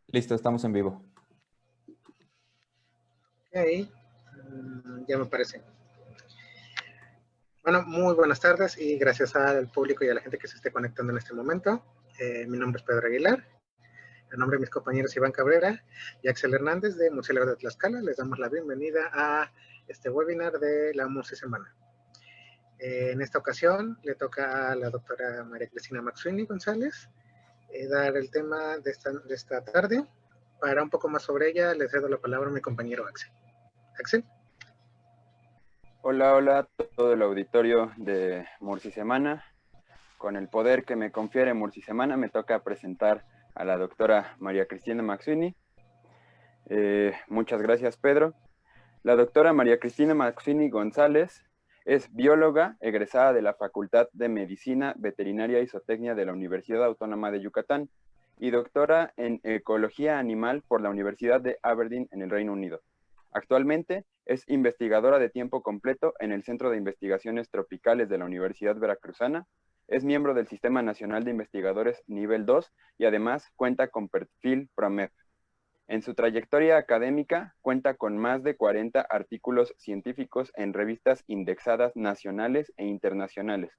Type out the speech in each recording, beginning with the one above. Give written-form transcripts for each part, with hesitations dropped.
Listo, estamos en vivo. Ok, ya me parece. Bueno, muy buenas tardes y gracias al público y a la gente que se esté conectando en este momento. Mi nombre es Pedro Aguilar. En nombre de mis compañeros Iván Cabrera y Axel Hernández de Murciélagos de Tlaxcala, les damos la bienvenida a este webinar de la Murci Semana. En esta ocasión le toca a la doctora María Cristina Maxwini González dar el tema de esta tarde. Para un poco más sobre ella, le cedo la palabra a mi compañero Axel. Axel. Hola, hola a todo el auditorio de Murci Semana. Con el poder que me confiere Murci Semana, me toca presentar a la doctora María Cristina Maxwini. Muchas gracias, Pedro. La doctora María Cristina Maxwini González es bióloga egresada de la Facultad de Medicina, Veterinaria y Zootecnia de la Universidad Autónoma de Yucatán y doctora en Ecología Animal por la Universidad de Aberdeen en el Reino Unido. Actualmente es investigadora de tiempo completo en el Centro de Investigaciones Tropicales de la Universidad Veracruzana, es miembro del Sistema Nacional de Investigadores Nivel 2 y además cuenta con perfil PROMEP. En su trayectoria académica cuenta con más de 40 artículos científicos en revistas indexadas nacionales e internacionales.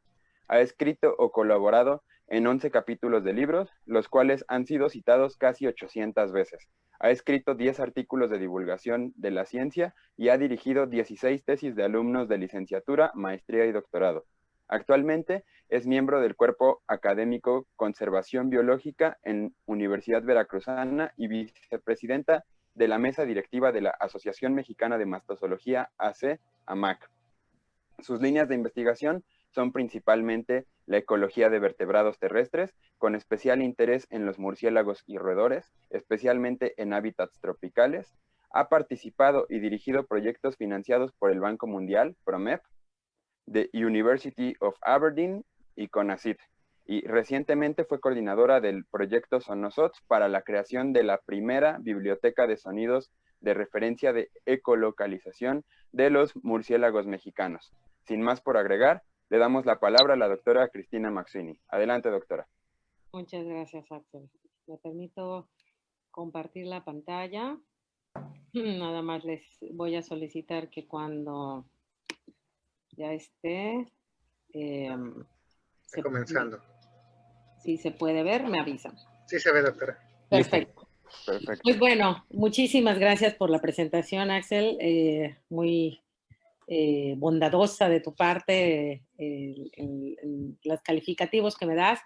Ha escrito o colaborado en 11 capítulos de libros, los cuales han sido citados casi 800 veces. Ha escrito 10 artículos de divulgación de la ciencia y ha dirigido 16 tesis de alumnos de licenciatura, maestría y doctorado. Actualmente es miembro del Cuerpo Académico Conservación Biológica en Universidad Veracruzana y vicepresidenta de la mesa directiva de la Asociación Mexicana de Mastozoología, AC-AMAC. Sus líneas de investigación son principalmente la ecología de vertebrados terrestres, con especial interés en los murciélagos y roedores, especialmente en hábitats tropicales. Ha participado y dirigido proyectos financiados por el Banco Mundial, PROMEP, The University of Aberdeen y CONACYT. Y recientemente fue coordinadora del proyecto Sonosots para la creación de la primera biblioteca de sonidos de referencia de ecolocalización de los murciélagos mexicanos. Sin más por agregar, le damos la palabra a la doctora Cristina Maxwini. Adelante, doctora. Muchas gracias, Axel. Me permito compartir la pantalla. Nada más les voy a solicitar que cuando ya esté... comenzando. Si se puede ver, me avisan. Sí se ve, doctora. Perfecto. Perfecto. Pues bueno, muchísimas gracias por la presentación, Axel. Muy bondadosa de tu parte en los calificativos que me das.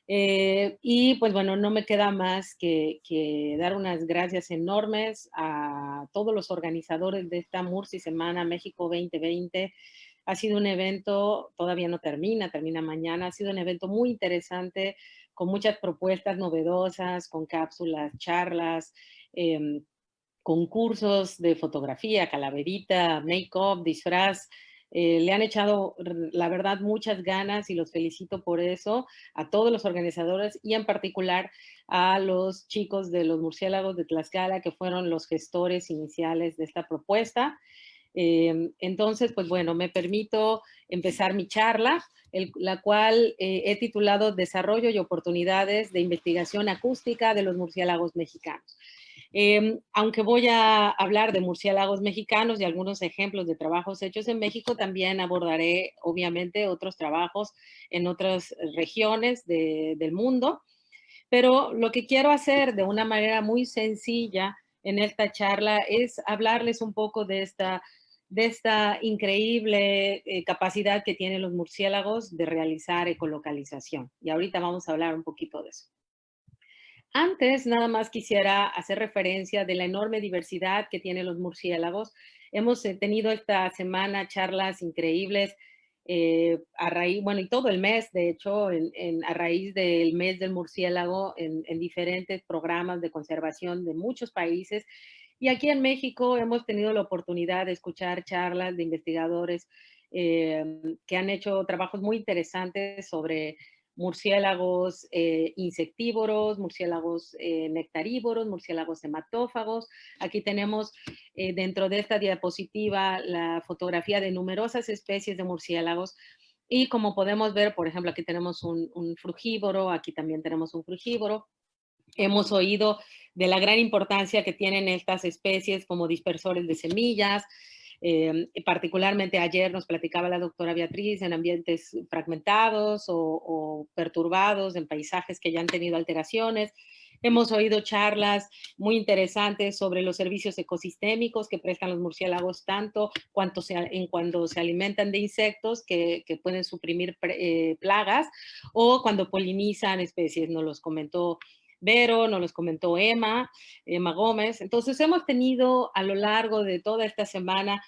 Y pues bueno, no me queda más que dar unas gracias enormes a todos los organizadores de esta Murci Semana México 2020. Ha sido un evento, todavía no termina mañana, ha sido un evento muy interesante, con muchas propuestas novedosas, con cápsulas, charlas, concursos de fotografía, calaverita, make-up, disfraz. Le han echado, la verdad, muchas ganas y los felicito por eso a todos los organizadores y en particular a los chicos de los murciélagos de Tlaxcala que fueron los gestores iniciales de esta propuesta. Entonces, pues bueno, me permito empezar mi charla, la cual he titulado Desarrollo y oportunidades de investigación acústica de los murciélagos mexicanos. Aunque voy a hablar de murciélagos mexicanos y algunos ejemplos de trabajos hechos en México, también abordaré, obviamente, otros trabajos en otras regiones del mundo. Pero lo que quiero hacer de una manera muy sencilla en esta charla es hablarles un poco de esta increíble capacidad que tienen los murciélagos de realizar ecolocalización. Y ahorita vamos a hablar un poquito de eso. Antes, nada más quisiera hacer referencia de la enorme diversidad que tienen los murciélagos. Hemos tenido esta semana charlas increíbles a raíz, bueno, y todo el mes, de hecho, a raíz del mes del murciélago en diferentes programas de conservación de muchos países. Y aquí en México hemos tenido la oportunidad de escuchar charlas de investigadores que han hecho trabajos muy interesantes sobre murciélagos insectívoros, murciélagos nectarívoros, murciélagos hematófagos. Aquí tenemos dentro de esta diapositiva la fotografía de numerosas especies de murciélagos. Y como podemos ver, por ejemplo, aquí tenemos un frugívoro, aquí también tenemos un frugívoro. Hemos oído la gran importancia que tienen estas especies como dispersores de semillas. Particularmente ayer nos platicaba la doctora Beatriz en ambientes fragmentados o perturbados, en paisajes que ya han tenido alteraciones. Hemos oído charlas muy interesantes sobre los servicios ecosistémicos que prestan los murciélagos, tanto cuando se alimentan de insectos que pueden suprimir plagas, o cuando polinizan especies. Nos los comentó Vero, nos los comentó Emma Gómez. Entonces hemos tenido a lo largo de toda esta semana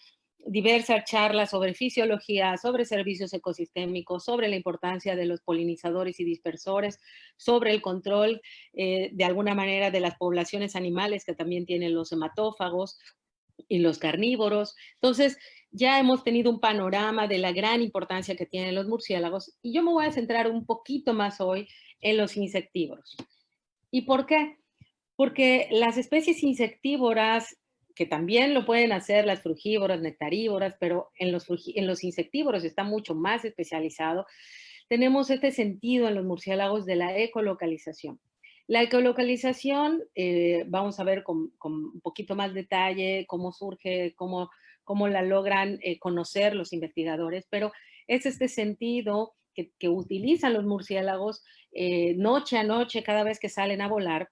diversas charlas sobre fisiología, sobre servicios ecosistémicos, sobre la importancia de los polinizadores y dispersores, sobre el control de alguna manera de las poblaciones animales que también tienen los hematófagos y los carnívoros. Entonces, ya hemos tenido un panorama de la gran importancia que tienen los murciélagos, y yo me voy a centrar un poquito más hoy en los insectívoros. ¿Y por qué? Porque las especies insectívoras, que también lo pueden hacer las frugívoras, nectarívoras, pero en los insectívoros está mucho más especializado, tenemos este sentido en los murciélagos de la ecolocalización. La ecolocalización, vamos a ver con un poquito más detalle cómo surge, cómo la logran conocer los investigadores, pero es este sentido que utilizan los murciélagos noche a noche cada vez que salen a volar,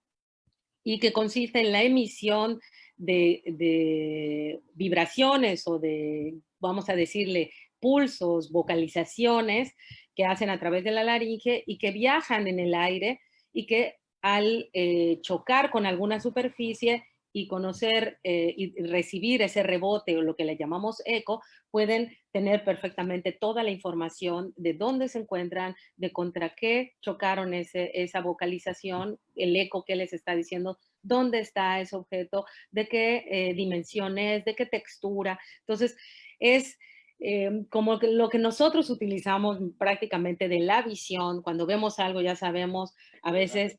y que consiste en la emisión de vibraciones o de, vamos a decirle, pulsos, vocalizaciones que hacen a través de la laringe y que viajan en el aire, y que al chocar con alguna superficie y conocer y recibir ese rebote, o lo que le llamamos eco, pueden tener perfectamente toda la información de dónde se encuentran, de contra qué chocaron esa vocalización, el eco que les está diciendo dónde está ese objeto, de qué dimensión es, de qué textura. Entonces, es como lo que nosotros utilizamos prácticamente de la visión. Cuando vemos algo ya sabemos a veces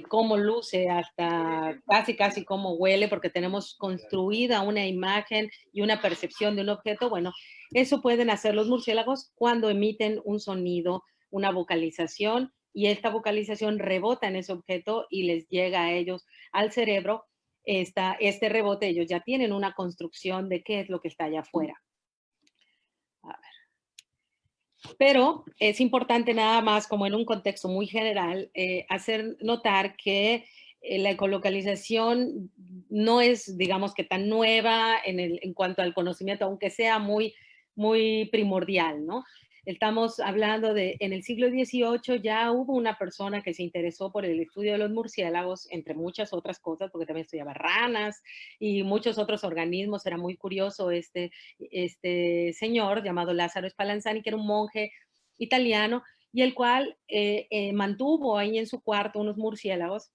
cómo luce, hasta casi cómo huele, porque tenemos construida una imagen y una percepción de un objeto. Bueno, eso pueden hacer los murciélagos cuando emiten un sonido, una vocalización, y esta vocalización rebota en ese objeto y les llega a ellos al cerebro. Este rebote, ellos ya tienen una construcción de qué es lo que está allá afuera. A ver. Pero es importante, nada más como en un contexto muy general, hacer notar que la ecolocalización no es, digamos, que tan nueva en cuanto al conocimiento, aunque sea muy, muy primordial, ¿no? Estamos hablando de, en el siglo XVIII ya hubo una persona que se interesó por el estudio de los murciélagos, entre muchas otras cosas, porque también estudiaba ranas y muchos otros organismos. Era muy curioso este señor llamado Lázaro Spallanzani, que era un monje italiano, y el cual mantuvo ahí en su cuarto unos murciélagos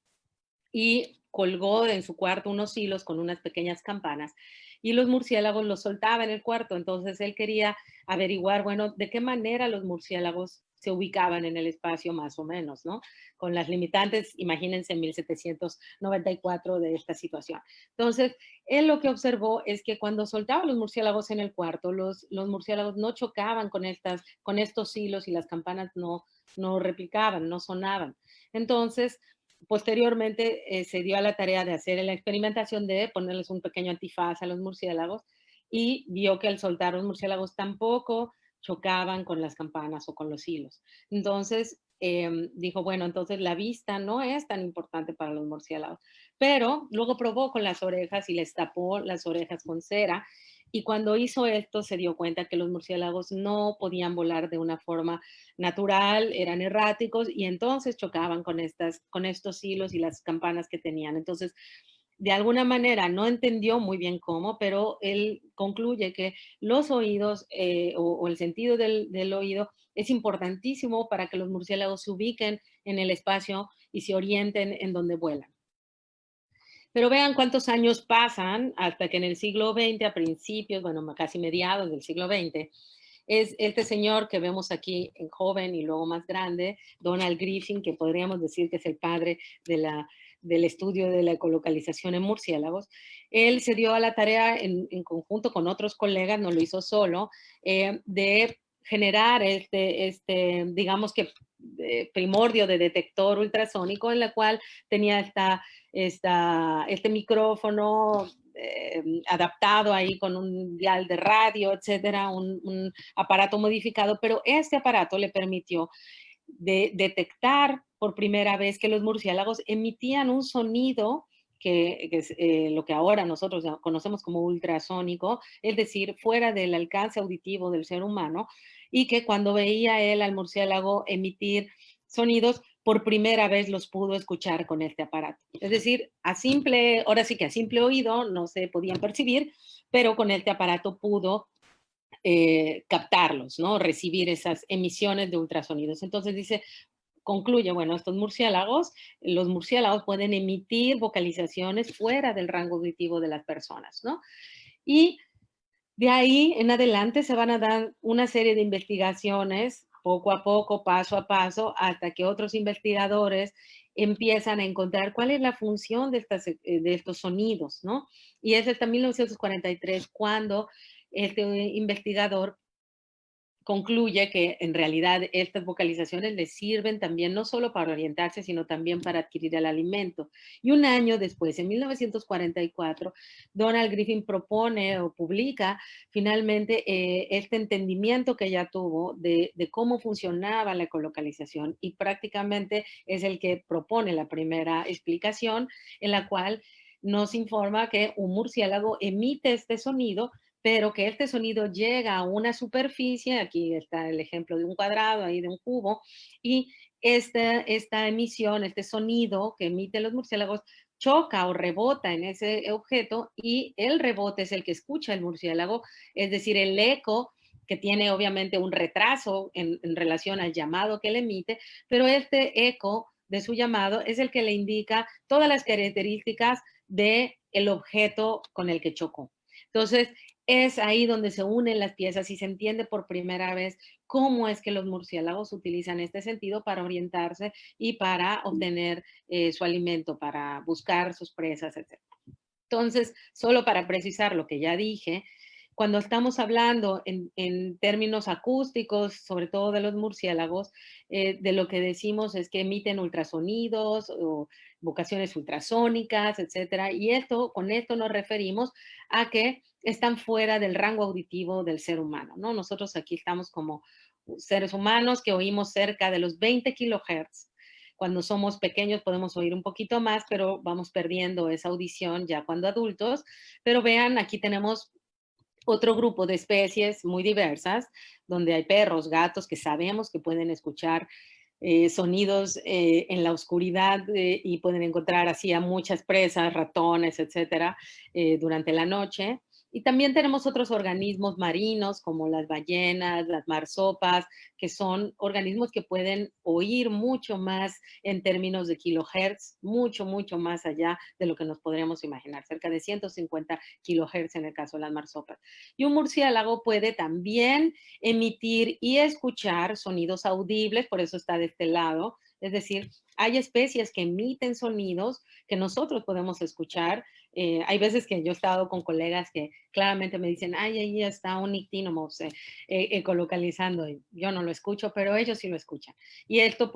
y colgó en su cuarto unos hilos con unas pequeñas campanas, y los murciélagos los soltaba en el cuarto. Entonces él quería averiguar, bueno, de qué manera los murciélagos se ubicaban en el espacio más o menos, ¿no? Con las limitantes, imagínense, en 1794 de esta situación. Entonces, él lo que observó es que cuando soltaba los murciélagos en el cuarto, los murciélagos no chocaban con estos hilos, y las campanas no replicaban, no sonaban. Entonces, posteriormente se dio a la tarea de hacer la experimentación de ponerles un pequeño antifaz a los murciélagos, y vio que al soltar los murciélagos tampoco chocaban con las campanas o con los hilos. Entonces dijo, bueno, entonces la vista no es tan importante para los murciélagos. Pero luego probó con las orejas y les tapó las orejas con cera, y cuando hizo esto se dio cuenta que los murciélagos no podían volar de una forma natural, eran erráticos, y entonces chocaban con estos hilos y las campanas que tenían. Entonces, de alguna manera no entendió muy bien cómo, pero él concluye que los oídos o el sentido del oído es importantísimo para que los murciélagos se ubiquen en el espacio y se orienten en donde vuelan. Pero vean cuántos años pasan hasta que en el siglo XX, a principios, bueno, casi mediados del siglo XX, es este señor que vemos aquí en joven y luego más grande, Donald Griffin, que podríamos decir que es el padre del estudio de la ecolocalización en murciélagos. Él se dio a la tarea en conjunto con otros colegas, no lo hizo solo, de generar digamos que primordio de detector ultrasónico, en la cual tenía este micrófono adaptado ahí con un dial de radio, etcétera, un aparato modificado, pero este aparato le permitió detectar por primera vez que los murciélagos emitían un sonido que es lo que ahora nosotros conocemos como ultrasónico, es decir, fuera del alcance auditivo del ser humano, y que cuando veía él al murciélago emitir sonidos, por primera vez los pudo escuchar con este aparato. Es decir, ahora sí que a simple oído no se podían percibir, pero con este aparato pudo captarlos, ¿no? Recibir esas emisiones de ultrasonidos. Entonces dice, concluye, bueno, los murciélagos pueden emitir vocalizaciones fuera del rango auditivo de las personas, ¿no? Y de ahí en adelante se van a dar una serie de investigaciones, poco a poco, paso a paso, hasta que otros investigadores empiezan a encontrar cuál es la función de estos sonidos, ¿no? Y es hasta 1943 cuando este investigador concluye que en realidad estas vocalizaciones les sirven también no solo para orientarse, sino también para adquirir el alimento. Y un año después, en 1944, Donald Griffin propone o publica finalmente este entendimiento que ya tuvo de cómo funcionaba la ecolocalización, y prácticamente es el que propone la primera explicación en la cual nos informa que un murciélago emite este sonido, pero que este sonido llega a una superficie, aquí está el ejemplo de un cuadrado, ahí de un cubo, y esta emisión, este sonido que emiten los murciélagos, choca o rebota en ese objeto, y el rebote es el que escucha el murciélago, es decir, el eco, que tiene obviamente un retraso en relación al llamado que le emite, pero este eco de su llamado es el que le indica todas las características del objeto con el que chocó. Entonces, es ahí donde se unen las piezas y se entiende por primera vez cómo es que los murciélagos utilizan este sentido para orientarse y para obtener su alimento, para buscar sus presas, etc. Entonces, solo para precisar lo que ya dije, cuando estamos hablando en términos acústicos, sobre todo de los murciélagos, de lo que decimos es que emiten ultrasonidos o vocaciones ultrasónicas, etcétera. Y con esto nos referimos a que están fuera del rango auditivo del ser humano, ¿no? Nosotros aquí estamos como seres humanos que oímos cerca de los 20 kilohertz. Cuando somos pequeños podemos oír un poquito más, pero vamos perdiendo esa audición ya cuando adultos. Pero vean, aquí tenemos otro grupo de especies muy diversas, donde hay perros, gatos que sabemos que pueden escuchar sonidos en la oscuridad y pueden encontrar así a muchas presas, ratones, etcétera, durante la noche. Y también tenemos otros organismos marinos como las ballenas, las marsopas, que son organismos que pueden oír mucho más en términos de kilohertz, mucho, mucho más allá de lo que nos podríamos imaginar, cerca de 150 kilohertz en el caso de las marsopas. Y un murciélago puede también emitir y escuchar sonidos audibles, por eso está de este lado. Es decir, hay especies que emiten sonidos que nosotros podemos escuchar. Hay veces que yo he estado con colegas que claramente me dicen, ay, ahí está un ictínamos ecolocalizando. Y yo no lo escucho, pero ellos sí lo escuchan. Y esto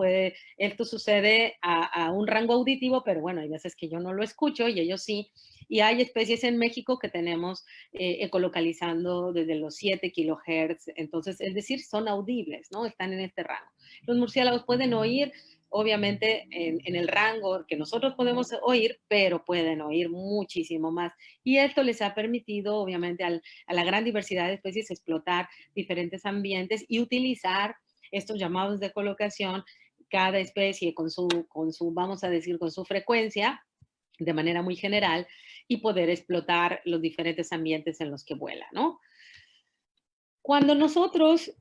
sucede a un rango auditivo, pero bueno, hay veces que yo no lo escucho y ellos sí. Y hay especies en México que tenemos ecolocalizando desde los 7 kilohertz, entonces, es decir, son audibles, ¿no? Están en este rango. Los murciélagos pueden oír, obviamente, en el rango que nosotros podemos oír, pero pueden oír muchísimo más. Y esto les ha permitido, obviamente, a la gran diversidad de especies explotar diferentes ambientes y utilizar estos llamados de colocación, cada especie vamos a decir, con su frecuencia, de manera muy general, y poder explotar los diferentes ambientes en los que vuela, ¿no? Cuando nosotros,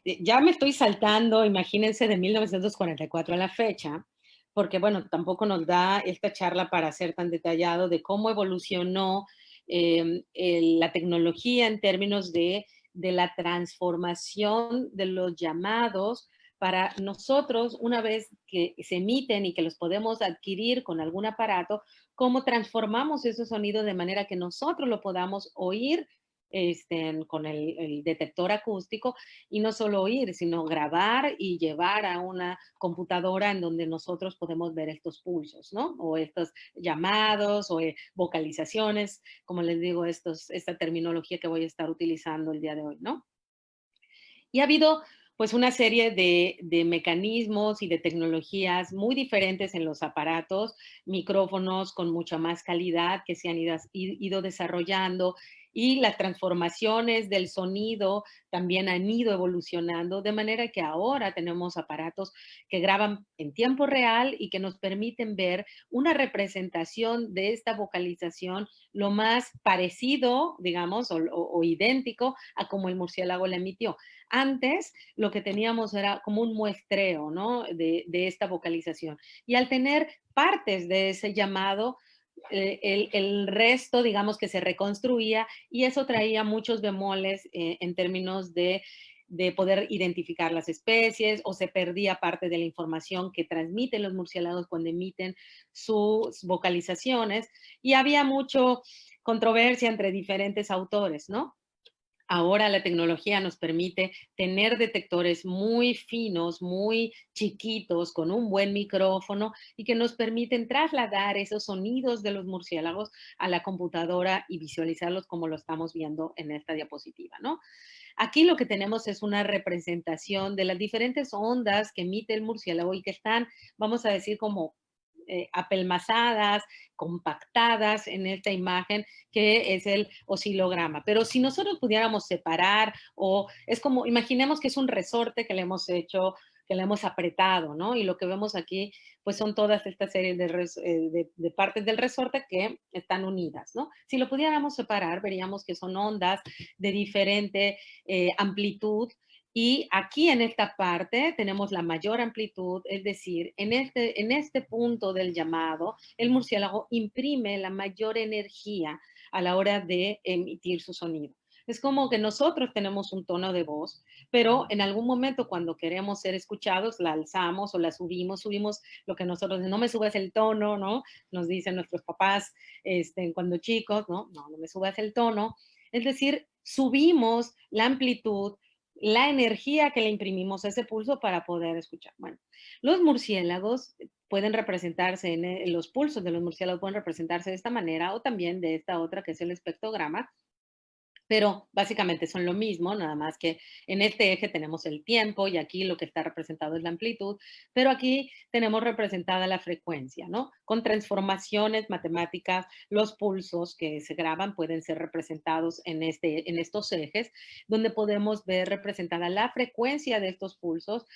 ya me estoy saltando, imagínense, de 1944 a la fecha, porque bueno, tampoco nos da esta charla para ser tan detallado de cómo evolucionó la tecnología en términos de la transformación de los llamados para nosotros, una vez que se emiten y que los podemos adquirir con algún aparato, cómo transformamos ese sonido de manera que nosotros lo podamos oír con el detector acústico, y no solo oír, sino grabar y llevar a una computadora en donde nosotros podemos ver estos pulsos, ¿no? O estos llamados o vocalizaciones, como les digo, esta terminología que voy a estar utilizando el día de hoy, ¿no? Y ha habido pues una serie de mecanismos y de tecnologías muy diferentes en los aparatos, micrófonos con mucha más calidad que se han ido desarrollando, y las transformaciones del sonido también han ido evolucionando, de manera que ahora tenemos aparatos que graban en tiempo real y que nos permiten ver una representación de esta vocalización lo más parecido, digamos, o idéntico a como el murciélago la emitió. Antes lo que teníamos era como un muestreo, ¿no? De esta vocalización. Y al tener partes de ese llamado, el resto, digamos que se reconstruía, y eso traía muchos bemoles en términos de poder identificar las especies, o se perdía parte de la información que transmiten los murciélagos cuando emiten sus vocalizaciones, y había mucho controversia entre diferentes autores, ¿no? Ahora la tecnología nos permite tener detectores muy finos, muy chiquitos, con un buen micrófono, y que nos permiten trasladar esos sonidos de los murciélagos a la computadora y visualizarlos como lo estamos viendo en esta diapositiva, ¿no? Aquí lo que tenemos es una representación de las diferentes ondas que emite el murciélago y que están, vamos a decir, como apelmazadas, compactadas en esta imagen que es el oscilograma. Pero si nosotros pudiéramos separar, o es como, imaginemos que es un resorte que le hemos hecho, que le hemos apretado, ¿no? Y lo que vemos aquí, pues son todas estas series de partes del resorte que están unidas, ¿no? Si lo pudiéramos separar, veríamos que son ondas de diferente amplitud, y aquí en esta parte tenemos la mayor amplitud, es decir, en este punto del llamado, el murciélago imprime la mayor energía a la hora de emitir su sonido. Es como que nosotros tenemos un tono de voz, pero en algún momento cuando queremos ser escuchados, la alzamos o la subimos lo que nosotros, no me subas el tono, ¿no? Nos dicen nuestros papás cuando chicos, ¿no? No, no me subas el tono. Es decir, subimos la amplitud, la energía que le imprimimos a ese pulso para poder escuchar. Bueno, los murciélagos pueden representarse, los pulsos de los murciélagos pueden representarse de esta manera, o también de esta otra que es el espectrograma, pero básicamente son lo mismo, nada más que en este eje tenemos el tiempo y aquí lo que está representado es la amplitud, pero aquí tenemos representada la frecuencia, ¿no? Con transformaciones matemáticas, los pulsos que se graban pueden ser representados en estos ejes, donde podemos ver representada la frecuencia de estos pulsos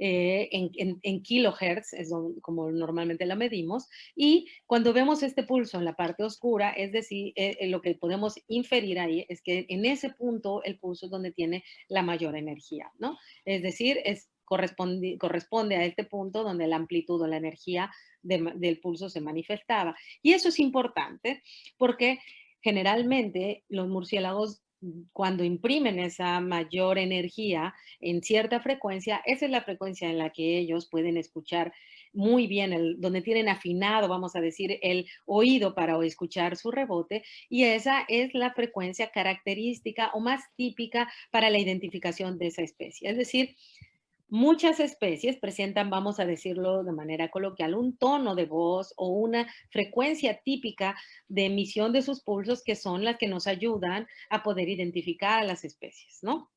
en kilohertz, es como normalmente la medimos, y cuando vemos este pulso en la parte oscura, es decir, lo que podemos inferir ahí es que en ese punto el pulso es donde tiene la mayor energía, ¿no? Es decir, corresponde a este punto donde la amplitud o la energía del pulso se manifestaba. Y eso es importante porque generalmente los murciélagos, cuando imprimen esa mayor energía en cierta frecuencia, esa es la frecuencia en la que ellos pueden escuchar muy bien, donde tienen afinado, vamos a decir, el oído para escuchar su rebote, y esa es la frecuencia característica o más típica para la identificación de esa especie. Es decir, muchas especies presentan, vamos a decirlo de manera coloquial, un tono de voz o una frecuencia típica de emisión de sus pulsos, que son las que nos ayudan a poder identificar a las especies, ¿no?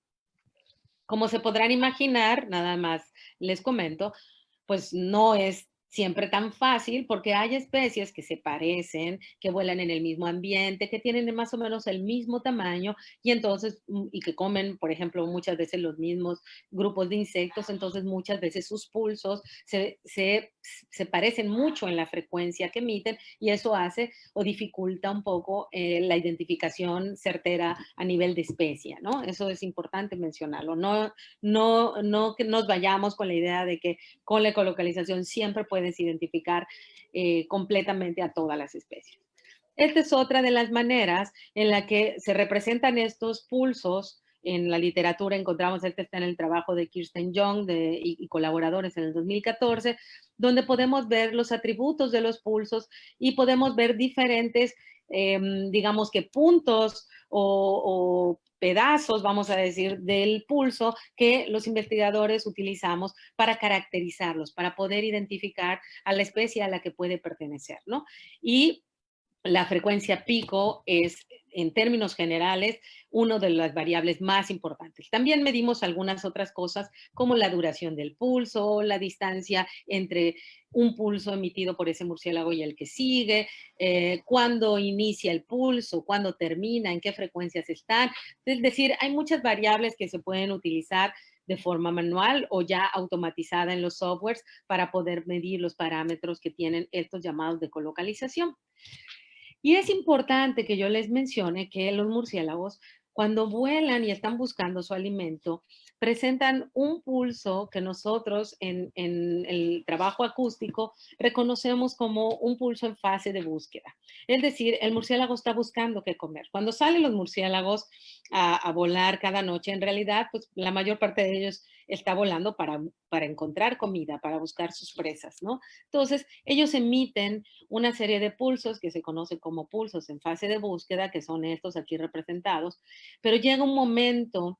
Como se podrán imaginar, nada más les comento, pues no es siempre tan fácil, porque hay especies que se parecen, que vuelan en el mismo ambiente, que tienen más o menos el mismo tamaño, y entonces, y que comen, por ejemplo, muchas veces los mismos grupos de insectos, entonces muchas veces sus pulsos se parecen mucho en la frecuencia que emiten, y eso hace o dificulta un poco la identificación certera a nivel de especie, ¿no? Eso es importante mencionarlo. No que nos vayamos con la idea de que con la ecolocalización siempre puedes identificar completamente a todas las especies. Esta es otra de las maneras en la que se representan estos pulsos en la literatura encontramos, este está en el trabajo de Kirsten Young y colaboradores en el 2014, donde podemos ver los atributos de los pulsos y podemos ver diferentes, digamos que puntos o pedazos, vamos a decir, del pulso que los investigadores utilizamos para caracterizarlos, para poder identificar a la especie a la que puede pertenecer, ¿no? Y la frecuencia pico es, en términos generales, una de las variables más importantes. También medimos algunas otras cosas como la duración del pulso, la distancia entre un pulso emitido por ese murciélago y el que sigue, cuándo inicia el pulso, cuándo termina, en qué frecuencias están. Es decir, hay muchas variables que se pueden utilizar de forma manual o ya automatizada en los softwares para poder medir los parámetros que tienen estos llamados de colocalización. Y es importante que yo les mencione que los murciélagos, cuando vuelan y están buscando su alimento, presentan un pulso que nosotros en el trabajo acústico reconocemos como un pulso en fase de búsqueda. Es decir, el murciélago está buscando qué comer. Cuando salen los murciélagos a volar cada noche, en realidad, pues la mayor parte de ellos está volando para encontrar comida, para buscar sus presas, ¿no? Entonces, ellos emiten una serie de pulsos que se conocen como pulsos en fase de búsqueda, que son estos aquí representados, pero llega un momento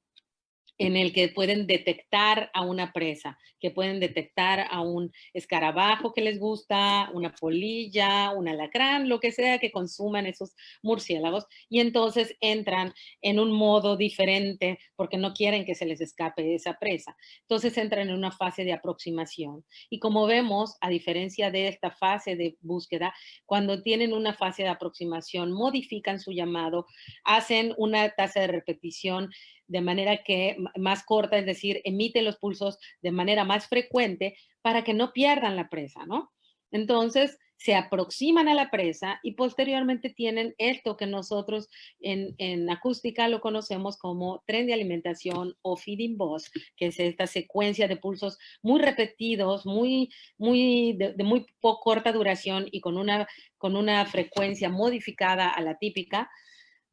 en el que pueden detectar a una presa, que pueden detectar a un escarabajo que les gusta, una polilla, un alacrán, lo que sea que consuman esos murciélagos, y entonces entran en un modo diferente porque no quieren que se les escape esa presa. Entonces entran en una fase de aproximación. Y como vemos, a diferencia de esta fase de búsqueda, cuando tienen una fase de aproximación, modifican su llamado, hacen una tasa de repetición de manera que más corta, es decir, emite los pulsos de manera más frecuente para que no pierdan la presa, ¿no? Entonces, se aproximan a la presa y posteriormente tienen esto que nosotros en acústica lo conocemos como tren de alimentación o feeding buzz, que es esta secuencia de pulsos muy repetidos, de muy corta duración y con una frecuencia modificada a la típica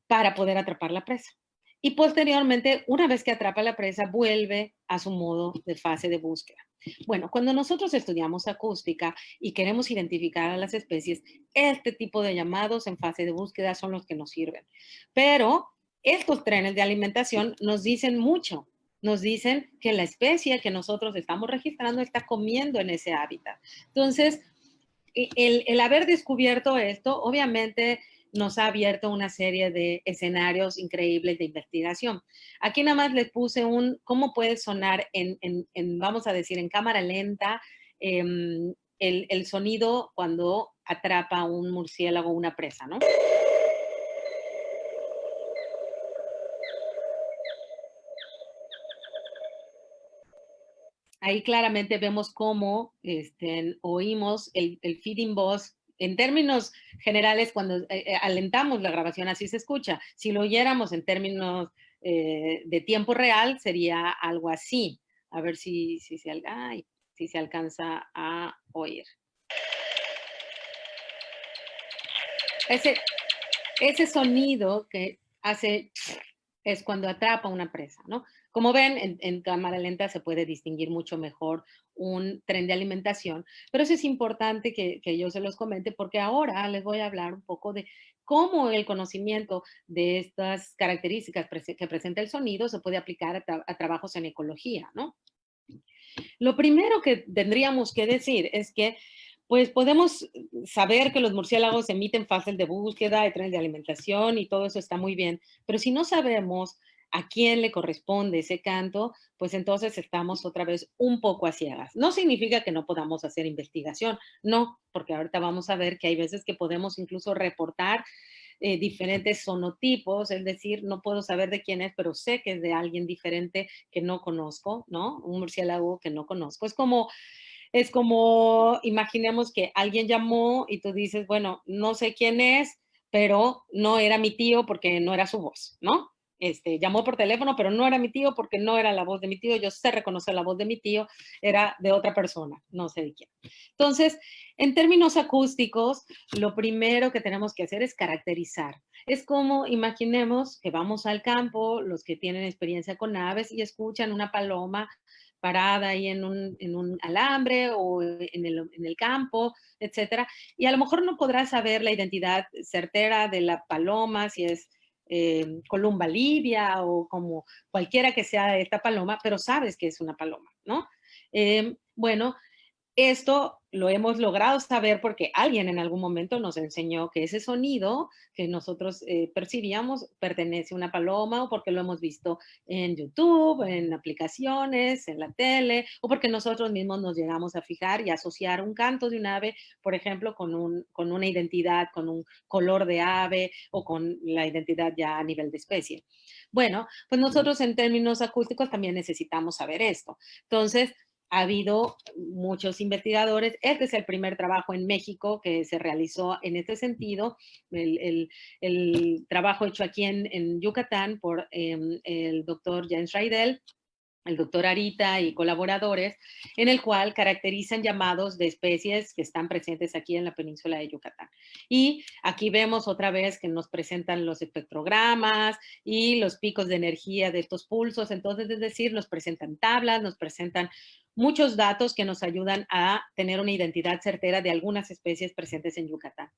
para poder atrapar la presa. Y posteriormente, una vez que atrapa la presa, vuelve a su modo de fase de búsqueda. Bueno, cuando nosotros estudiamos acústica y queremos identificar a las especies, este tipo de llamados en fase de búsqueda son los que nos sirven. Pero estos trenes de alimentación nos dicen mucho. Nos dicen que la especie que nosotros estamos registrando está comiendo en ese hábitat. Entonces, el haber descubierto esto, obviamente, nos ha abierto una serie de escenarios increíbles de investigación. Aquí nada más les puse cómo puede sonar vamos a decir, en cámara lenta, el sonido cuando atrapa un murciélago una presa, ¿no? Ahí claramente vemos cómo oímos el feeding buzz. En términos generales, cuando alentamos la grabación, así se escucha. Si lo oyéramos en términos de tiempo real, sería algo así. A ver si se alcanza a oír. Ese sonido que hace es cuando atrapa una presa, ¿no? Como ven, en cámara lenta se puede distinguir mucho mejor un tren de alimentación, pero eso es importante que yo se los comente porque ahora les voy a hablar un poco de cómo el conocimiento de estas características que presenta el sonido se puede aplicar a trabajos en ecología, ¿no? Lo primero que tendríamos que decir es que pues podemos saber que los murciélagos emiten fases de búsqueda y trenes de alimentación y todo eso está muy bien, pero si no sabemos a quién le corresponde ese canto, pues entonces estamos otra vez un poco a ciegas. No significa que no podamos hacer investigación, no, porque ahorita vamos a ver que hay veces que podemos incluso reportar diferentes sonotipos, es decir, no puedo saber de quién es, pero sé que es de alguien diferente que no conozco, ¿no? Un murciélago que no conozco. Es como, imaginemos que alguien llamó y tú dices, bueno, no sé quién es, pero no era mi tío porque no era su voz, ¿no? llamó por teléfono, pero no era mi tío porque no era la voz de mi tío. Yo sé reconocer la voz de mi tío, era de otra persona, no sé de quién. Entonces, en términos acústicos, lo primero que tenemos que hacer es caracterizar. Es como, imaginemos que vamos al campo, los que tienen experiencia con aves y escuchan una paloma parada ahí en un alambre o en el campo, etcétera. Y a lo mejor no podrás saber la identidad certera de la paloma, si es Columba Livia o como cualquiera que sea esta paloma, pero sabes que es una paloma, ¿no? Bueno, esto lo hemos logrado saber porque alguien en algún momento nos enseñó que ese sonido que nosotros percibíamos pertenece a una paloma o porque lo hemos visto en YouTube, en aplicaciones, en la tele o porque nosotros mismos nos llegamos a fijar y asociar un canto de un ave, por ejemplo, con una identidad, con un color de ave o con la identidad ya a nivel de especie. Bueno, pues nosotros en términos acústicos también necesitamos saber esto. Entonces, ha habido muchos investigadores. Este es el primer trabajo en México que se realizó en este sentido. El trabajo hecho aquí en Yucatán por el doctor Jens Raidel, el doctor Arita y colaboradores, en el cual caracterizan llamados de especies que están presentes aquí en la península de Yucatán. Y aquí vemos otra vez que nos presentan los espectrogramas y los picos de energía de estos pulsos. Entonces, es decir, nos presentan tablas, nos presentan muchos datos que nos ayudan a tener una identidad certera de algunas especies presentes en Yucatán.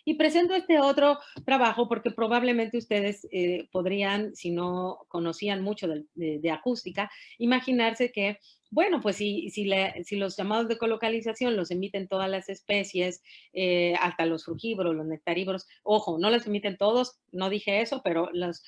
Y presento este otro trabajo porque probablemente ustedes podrían, si no conocían mucho de acústica, imaginarse que, bueno, pues si los llamados de colocalización los emiten todas las especies, hasta los frugívoros, los nectarívoros, ojo, no los emiten todos, no dije eso, pero los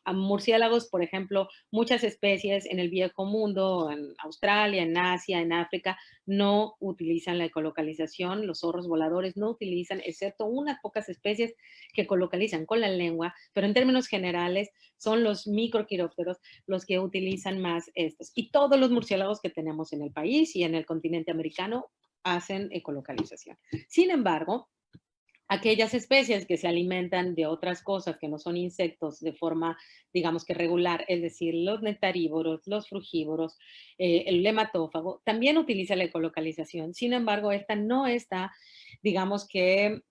murciélagos, por ejemplo, muchas especies en el viejo mundo, en Australia, en Asia, en África, no utilizan la ecolocalización, los zorros voladores no utilizan, excepto unas pocas especies que colocalizan con la lengua, pero en términos generales son los microquirópteros los que utilizan más estos. Y todos los murciélagos que tenemos en el país y en el continente americano hacen ecolocalización. Sin embargo, aquellas especies que se alimentan de otras cosas que no son insectos de forma, digamos que regular, es decir, los nectarívoros, los frugívoros, el lematófago, también utiliza la ecolocalización. Sin embargo, esta no está, digamos que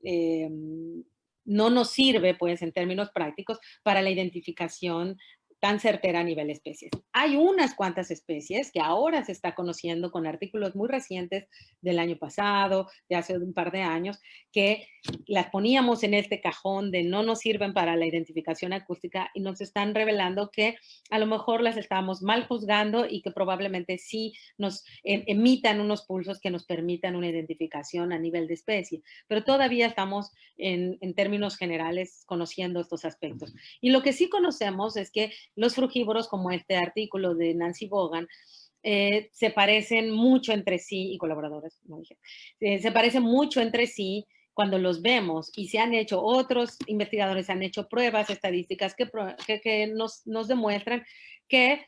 no nos sirve, pues, en términos prácticos para la identificación tan certera a nivel especies. Hay unas cuantas especies que ahora se está conociendo con artículos muy recientes del año pasado, de hace un par de años, que las poníamos en este cajón de no nos sirven para la identificación acústica y nos están revelando que a lo mejor las estamos mal juzgando y que probablemente sí nos emitan unos pulsos que nos permitan una identificación a nivel de especie. Pero todavía estamos en términos generales conociendo estos aspectos. Y lo que sí conocemos es que los frugívoros, como este artículo de Nancy Bogan, se parecen mucho entre sí, y colaboradores, no dije, se parecen mucho entre sí cuando los vemos y se han hecho, otros investigadores han hecho pruebas estadísticas que nos demuestran que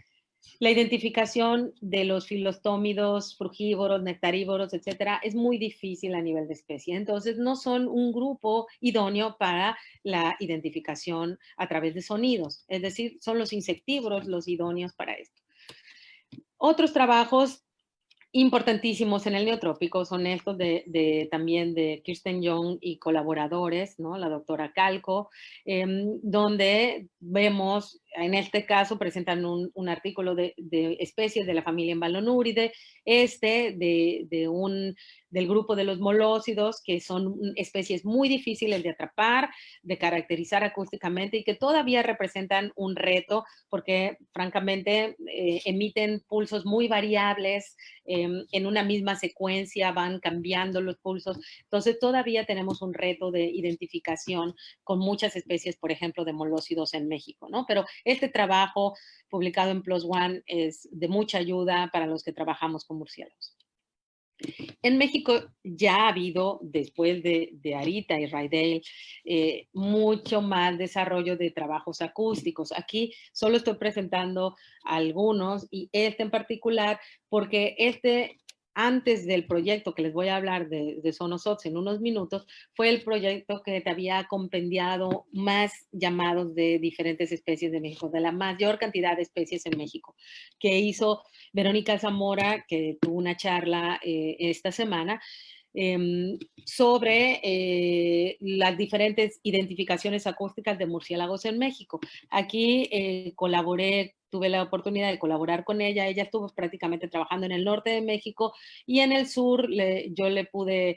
la identificación de los filostómidos, frugívoros, nectarívoros, etcétera, es muy difícil a nivel de especie. Entonces, no son un grupo idóneo para la identificación a través de sonidos. Es decir, son los insectívoros los idóneos para esto. Otros trabajos importantísimos en el neotrópico son estos también de Kirsten Young y colaboradores, ¿no? La doctora Calco, donde vemos, en este caso presentan un artículo de especies de la familia Emballonuridae, del grupo de los molósidos, que son especies muy difíciles de atrapar, de caracterizar acústicamente y que todavía representan un reto porque francamente emiten pulsos muy variables, en una misma secuencia van cambiando los pulsos. Entonces todavía tenemos un reto de identificación con muchas especies, por ejemplo, de molósidos en México, ¿no? Pero este trabajo publicado en PLOS ONE es de mucha ayuda para los que trabajamos con murciélagos. En México ya ha habido, después de Arita y Raidel, mucho más desarrollo de trabajos acústicos. Aquí solo estoy presentando algunos y este en particular porque este antes del proyecto que les voy a hablar de Sonosots en unos minutos, fue el proyecto que te había compendiado más llamados de diferentes especies de México, de la mayor cantidad de especies en México, que hizo Verónica Zamora, que tuvo una charla esta semana, sobre las diferentes identificaciones acústicas de murciélagos en México. Aquí colaboré, tuve la oportunidad de colaborar con ella. Ella estuvo prácticamente trabajando en el norte de México y en el sur yo le pude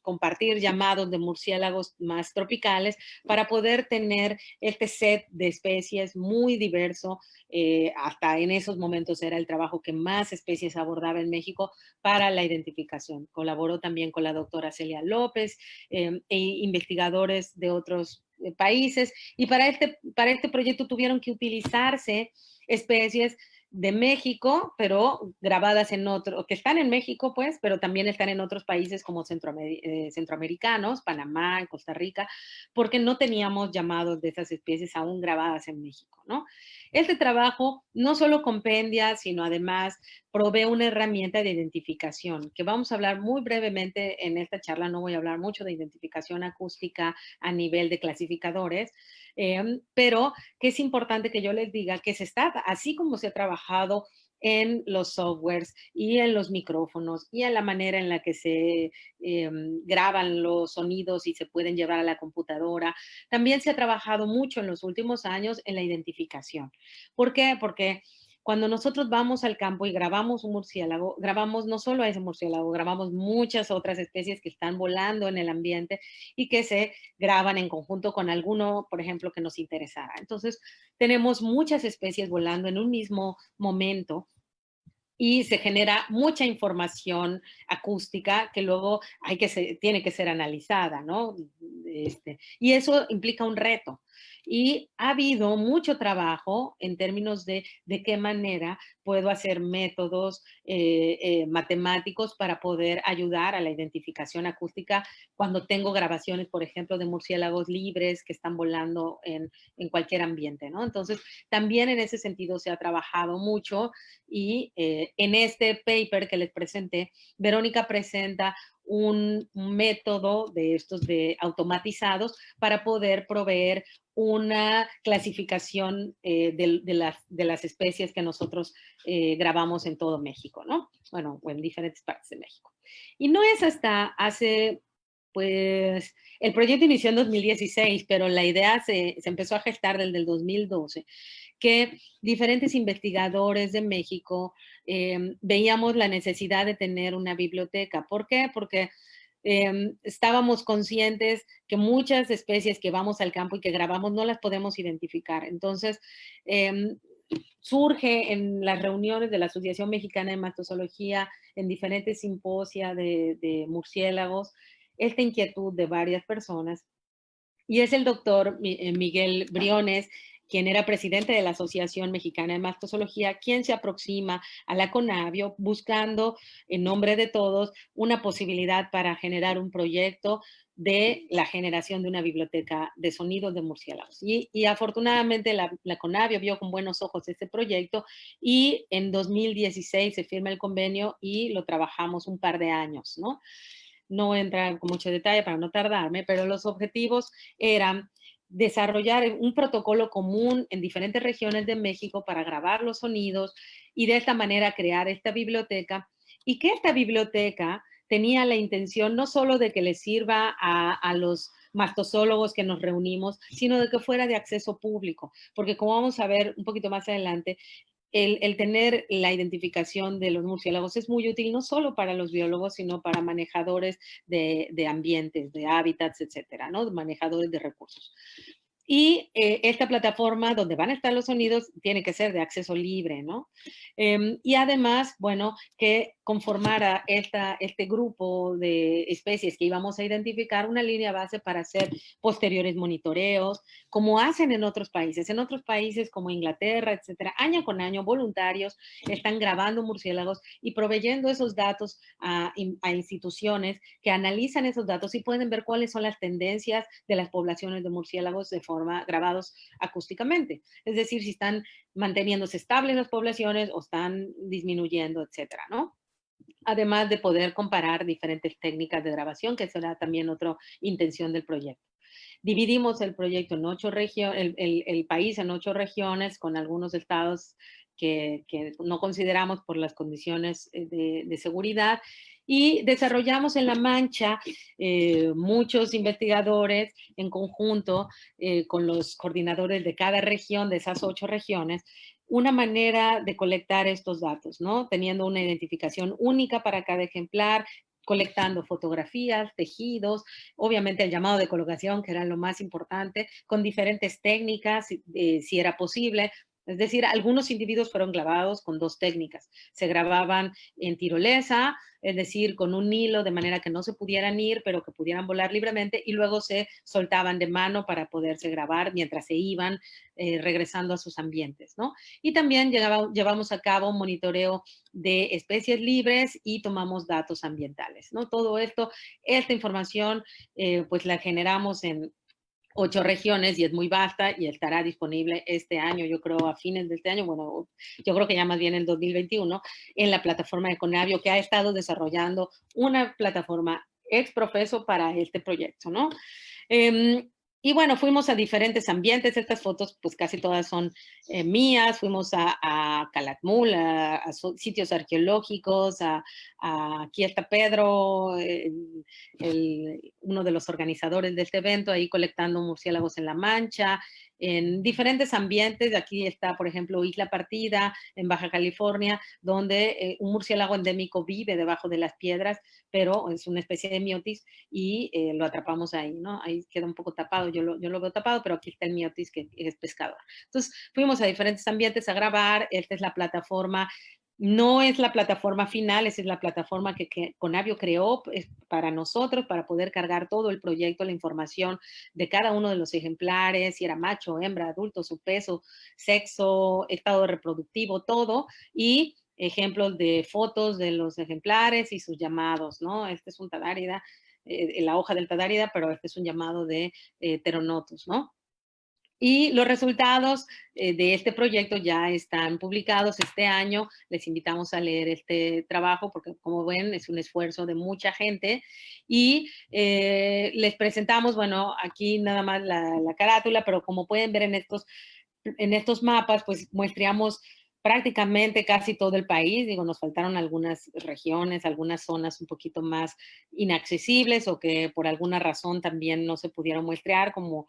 compartir llamados de murciélagos más tropicales para poder tener este set de especies muy diverso. Hasta en esos momentos era el trabajo que más especies abordaba en México para la identificación. Colaboró también con la doctora Celia López e investigadores de otros países, y para este proyecto tuvieron que utilizarse especies de México, pero grabadas en otro, que están en México, pues, pero también están en otros países como centroamericanos, Panamá, Costa Rica, porque no teníamos llamados de esas especies aún grabadas en México, ¿no? Este trabajo no solo compendia, sino además provee una herramienta de identificación, que vamos a hablar muy brevemente en esta charla. No voy a hablar mucho de identificación acústica a nivel de clasificadores, pero que es importante que yo les diga que se está, así como se ha trabajado en los softwares y en los micrófonos y en la manera en la que se graban los sonidos y se pueden llevar a la computadora, también se ha trabajado mucho en los últimos años en la identificación. ¿Por qué? Porque cuando nosotros vamos al campo y grabamos un murciélago, grabamos no solo a ese murciélago, grabamos muchas otras especies que están volando en el ambiente y que se graban en conjunto con alguno, por ejemplo, que nos interesara. Entonces, tenemos muchas especies volando en un mismo momento y se genera mucha información acústica que luego tiene que ser analizada, ¿no? Y eso implica un reto. Y ha habido mucho trabajo en términos de qué manera puedo hacer métodos matemáticos para poder ayudar a la identificación acústica cuando tengo grabaciones, por ejemplo, de murciélagos libres que están volando en cualquier ambiente, ¿no? Entonces, también en ese sentido se ha trabajado mucho y en este paper que les presenté, Verónica presenta un método de estos de automatizados para poder proveer una clasificación de las especies que nosotros grabamos en todo México, ¿no? Bueno, o en diferentes partes de México. Y no es hasta hace, pues, el proyecto inició en 2016, pero la idea se empezó a gestar desde el 2012, que diferentes investigadores de México veíamos la necesidad de tener una biblioteca. ¿Por qué? Porque estábamos conscientes que muchas especies que vamos al campo y que grabamos no las podemos identificar. Entonces, surge en las reuniones de la Asociación Mexicana de Mastozología, en diferentes simposia de murciélagos, esta inquietud de varias personas. Y es el doctor Miguel Briones, quien era presidente de la Asociación Mexicana de Mastozología, quien se aproxima a la CONABIO buscando, en nombre de todos, una posibilidad para generar un proyecto de la generación de una biblioteca de sonidos de murciélagos. Y afortunadamente la CONABIO vio con buenos ojos este proyecto y en 2016 se firma el convenio y lo trabajamos un par de años, ¿no? No voy a entrar con mucho detalle para no tardarme, pero los objetivos eran desarrollar un protocolo común en diferentes regiones de México para grabar los sonidos y de esta manera crear esta biblioteca, y que esta biblioteca tenía la intención no solo de que les sirva a los mastozólogos que nos reunimos, sino de que fuera de acceso público, porque como vamos a ver un poquito más adelante, el tener la identificación de los murciélagos es muy útil no solo para los biólogos, sino para manejadores de ambientes, de hábitats, etcétera, ¿no? Manejadores de recursos. Y esta plataforma donde van a estar los sonidos tiene que ser de acceso libre, ¿no? Y además, bueno, que conformara este grupo de especies que íbamos a identificar una línea base para hacer posteriores monitoreos, como hacen en otros países. En otros países como Inglaterra, etcétera, año con año, voluntarios están grabando murciélagos y proveyendo esos datos a instituciones que analizan esos datos y pueden ver cuáles son las tendencias de las poblaciones de murciélagos de forma grabados acústicamente. Es decir, si están manteniéndose estables las poblaciones o están disminuyendo, etcétera, ¿no? además de poder comparar diferentes técnicas de grabación, que será también otra intención del proyecto. Dividimos el proyecto en 8 regiones, el país en 8 regiones, con algunos estados que no consideramos por las condiciones de seguridad, y desarrollamos en La Mancha muchos investigadores en conjunto con los coordinadores de cada región, de esas 8 regiones, una manera de colectar estos datos, ¿no? Teniendo una identificación única para cada ejemplar, colectando fotografías, tejidos, obviamente el llamado de colocación, que era lo más importante, con diferentes técnicas, si era posible. Es decir, algunos individuos fueron grabados con 2 técnicas. Se grababan en tirolesa, es decir, con un hilo de manera que no se pudieran ir, pero que pudieran volar libremente, y luego se soltaban de mano para poderse grabar mientras se iban regresando a sus ambientes, ¿no? Y también llevamos a cabo un monitoreo de especies libres y tomamos datos ambientales, ¿no? Todo esto, esta información, pues la generamos en 8 regiones y es muy vasta y estará disponible este año, yo creo a fines de este año, bueno, yo creo que ya más bien en 2021, en la plataforma de Conavio, que ha estado desarrollando una plataforma ex profeso para este proyecto, ¿no? Eh, y bueno, fuimos a diferentes ambientes. Estas fotos, pues casi todas son mías. Fuimos a Calakmul, a sitios arqueológicos, aquí está Pedro, uno de los organizadores de este evento, ahí colectando murciélagos en La Mancha, en diferentes ambientes. Aquí está, por ejemplo, Isla Partida, en Baja California, donde un murciélago endémico vive debajo de las piedras, pero es una especie de miotis y lo atrapamos ahí, ¿no? Ahí queda un poco tapado, yo lo veo tapado, pero aquí está el miotis que es pescador. Entonces, fuimos a diferentes ambientes a grabar. Esta es la plataforma. No es la plataforma final, esa es la plataforma que Conavio creó para nosotros, para poder cargar todo el proyecto, la información de cada uno de los ejemplares, si era macho, hembra, adulto, su peso, sexo, estado reproductivo, todo, y ejemplos de fotos de los ejemplares y sus llamados, ¿no? Este es un tadárida, la hoja del tadárida, pero este es un llamado de Pteronotus, ¿no? Y los resultados de este proyecto ya están publicados este año. Les invitamos a leer este trabajo porque, como ven, es un esfuerzo de mucha gente. Y les presentamos, bueno, aquí nada más la carátula, pero como pueden ver en estos mapas, pues muestreamos prácticamente casi todo el país. Digo, nos faltaron algunas regiones, algunas zonas un poquito más inaccesibles o que por alguna razón también no se pudieron muestrear, como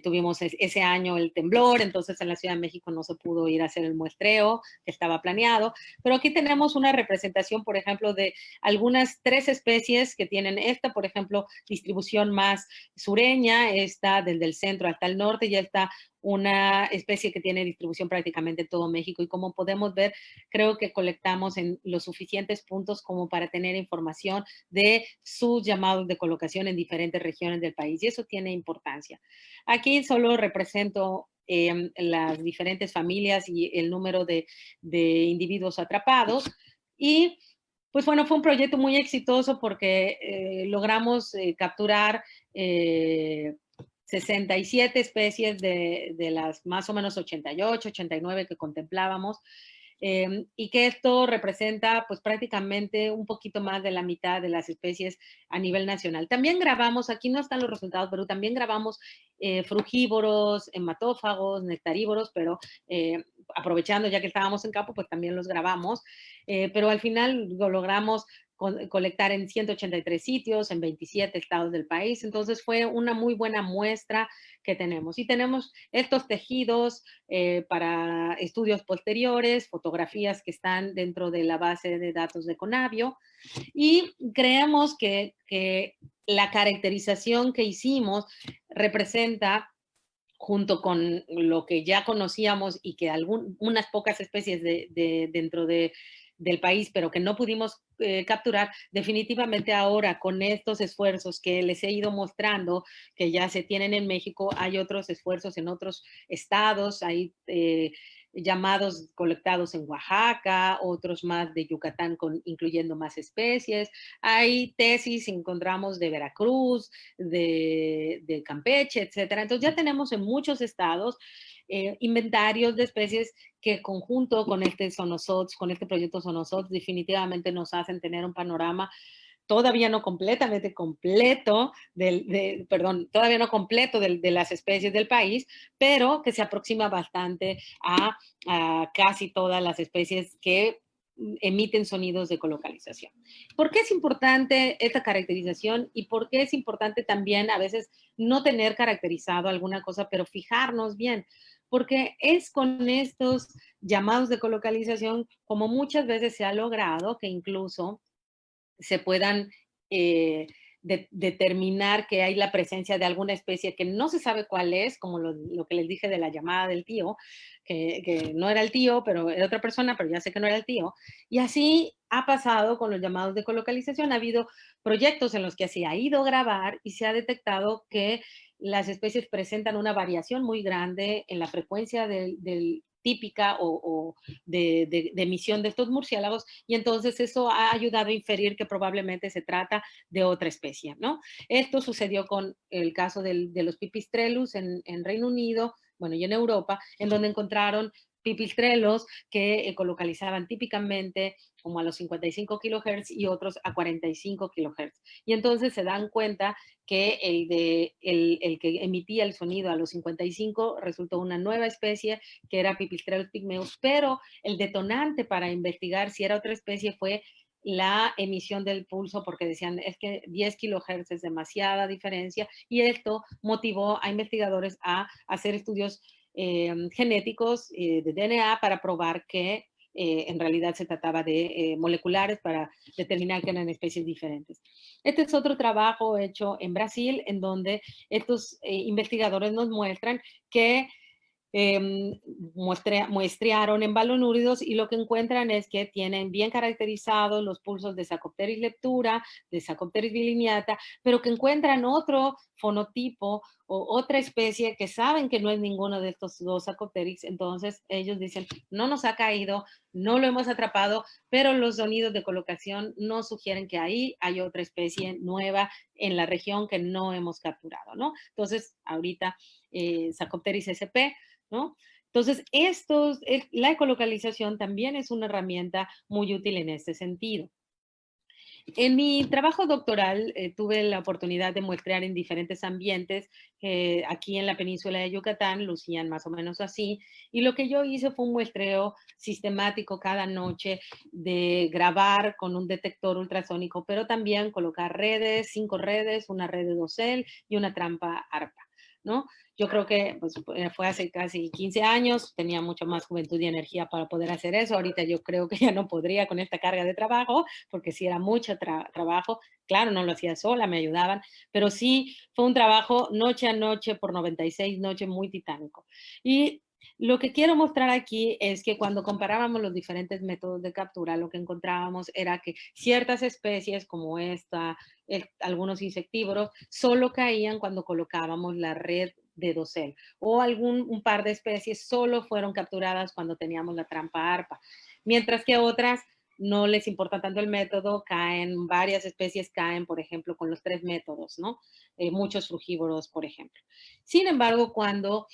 tuvimos ese año el temblor, entonces en la Ciudad de México no se pudo ir a hacer el muestreo que estaba planeado, pero aquí tenemos una representación, por ejemplo, de algunas 3 especies que tienen esta, por ejemplo, distribución más sureña, esta desde el centro hasta el norte, ya está una especie que tiene distribución prácticamente en todo México, y como podemos ver, creo que colectamos en los suficientes puntos como para tener información de sus llamados de colocación en diferentes regiones del país, y eso tiene importancia. Aquí solo represento las diferentes familias y el número de individuos atrapados, y pues bueno, fue un proyecto muy exitoso porque logramos capturar 67 especies de las más o menos 88, 89 que contemplábamos, y que esto representa pues prácticamente un poquito más de la mitad de las especies a nivel nacional. También grabamos, aquí no están los resultados, pero también grabamos frugívoros, hematófagos, nectarívoros, pero aprovechando ya que estábamos en campo, pues también los grabamos, pero al final lo logramos colectar en 183 sitios, en 27 estados del país. Entonces fue una muy buena muestra que tenemos. Y tenemos estos tejidos para estudios posteriores, fotografías que están dentro de la base de datos de Conavio. Y creemos que la caracterización que hicimos representa, junto con lo que ya conocíamos y que unas pocas especies dentro del país, pero que no pudimos capturar, definitivamente ahora con estos esfuerzos que les he ido mostrando, que ya se tienen en México, hay otros esfuerzos en otros estados, hay llamados colectados en Oaxaca, otros más de Yucatán incluyendo más especies. Hay tesis, encontramos de Veracruz, de Campeche, etcétera. Entonces ya tenemos en muchos estados inventarios de especies que conjunto con este Sonosots, con este proyecto Sonosots, definitivamente nos hacen tener un panorama todavía no completamente completo, todavía no completo de las especies del país, pero que se aproxima bastante a casi todas las especies que emiten sonidos de colocalización. ¿Por qué es importante esta caracterización y por qué es importante también a veces no tener caracterizado alguna cosa, pero fijarnos bien? Porque es con estos llamados de colocalización como muchas veces se ha logrado que incluso se puedan determinar que hay la presencia de alguna especie que no se sabe cuál es, como lo que les dije de la llamada del tío, que no era el tío, pero era otra persona, pero ya sé que no era el tío. Y así ha pasado con los llamados de colocalización. Ha habido proyectos en los que se ha ido a grabar y se ha detectado que las especies presentan una variación muy grande en la frecuencia del típica o de emisión de estos murciélagos, y entonces eso ha ayudado a inferir que probablemente se trata de otra especie, ¿no? Esto sucedió con el caso de los pipistrellus en Reino Unido, bueno, y en Europa, en donde encontraron pipistrellos que ecolocalizaban típicamente como a los 55 kilohertz y otros a 45 kilohertz. Y entonces se dan cuenta que el que emitía el sonido a los 55 resultó una nueva especie que era Pipistrellus pygmaeus, pero el detonante para investigar si era otra especie fue la emisión del pulso, porque decían es que 10 kilohertz es demasiada diferencia, y esto motivó a investigadores a hacer estudios genéticos de DNA para probar que en realidad se trataba de moleculares para determinar que eran especies diferentes. Este es otro trabajo hecho en Brasil, en donde estos investigadores nos muestran que muestrearon en balonúridos y lo que encuentran es que tienen bien caracterizados los pulsos de Sarcopteris leptura, de Sarcopteris bilineata, pero que encuentran otro fonotipo o otra especie que saben que no es ninguno de estos dos Sarcopteris. Entonces ellos dicen, no nos ha caído, no lo hemos atrapado, pero los sonidos de colocación nos sugieren que ahí hay otra especie nueva en la región que no hemos capturado, ¿no? Entonces, ahorita Sarcopteris sp, ¿no? Entonces, la ecolocalización también es una herramienta muy útil en este sentido. En mi trabajo doctoral tuve la oportunidad de muestrear en diferentes ambientes aquí en la península de Yucatán, lucían más o menos así, y lo que yo hice fue un muestreo sistemático cada noche de grabar con un detector ultrasónico, pero también colocar redes, 5 redes, una red de dosel y una trampa ARPA, ¿no? Yo creo que pues, fue hace casi 15 años, tenía mucho más juventud y energía para poder hacer eso. Ahorita yo creo que ya no podría con esta carga de trabajo, porque sí era mucho trabajo. Claro, no lo hacía sola, me ayudaban, pero sí fue un trabajo noche a noche por 96 noches muy titánico. Y lo que quiero mostrar aquí es que cuando comparábamos los diferentes métodos de captura, lo que encontrábamos era que ciertas especies como esta, algunos insectívoros, solo caían cuando colocábamos la red de dosel, o un par de especies solo fueron capturadas cuando teníamos la trampa ARPA, mientras que otras no les importa tanto el método, varias especies caen, por ejemplo, con los 3 métodos, ¿no? Muchos frugívoros, por ejemplo. Sin embargo, cuando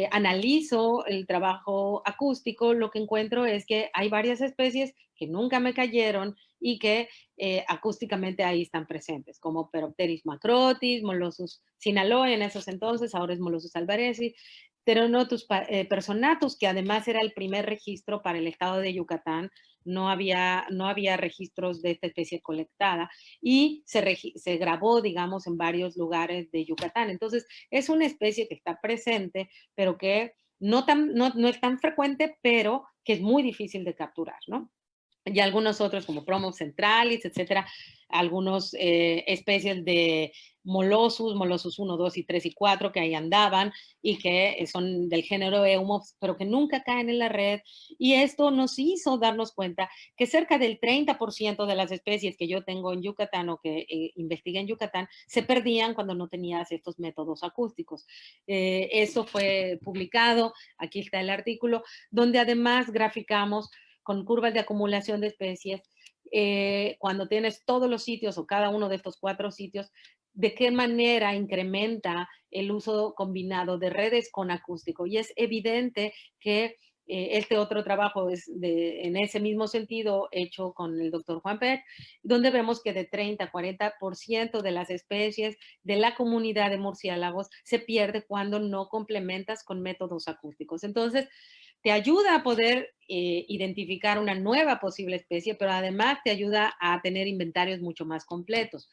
analizo el trabajo acústico, lo que encuentro es que hay varias especies que nunca me cayeron y que acústicamente ahí están presentes, como Peropteris macrotis, Molossus sinaloa en esos entonces, ahora es Molossus alvarezi, Pteronotus personatus, que además era el primer registro para el estado de Yucatán, no había registros de esta especie colectada y se grabó, digamos, en varios lugares de Yucatán. Entonces, es una especie que está presente, pero que no es tan frecuente, pero que es muy difícil de capturar, ¿no? Y algunos otros como Promo centralis, etcétera, algunos especies de Molossus 1, 2 y 3 y 4, que ahí andaban y que son del género Eumopsis, pero que nunca caen en la red. Y esto nos hizo darnos cuenta que cerca del 30% de las especies que yo tengo en Yucatán o que investigué en Yucatán se perdían cuando no tenías estos métodos acústicos. Eso fue publicado, aquí está el artículo, donde además graficamos con curvas de acumulación de especies, cuando tienes todos los sitios o cada uno de estos 4 sitios, de qué manera incrementa el uso combinado de redes con acústico. Y es evidente que este otro trabajo es en ese mismo sentido hecho con el doctor Juan Pech, donde vemos que de 30 a 40% de las especies de la comunidad de murciélagos se pierde cuando no complementas con métodos acústicos. Entonces, te ayuda a poder identificar una nueva posible especie, pero además te ayuda a tener inventarios mucho más completos.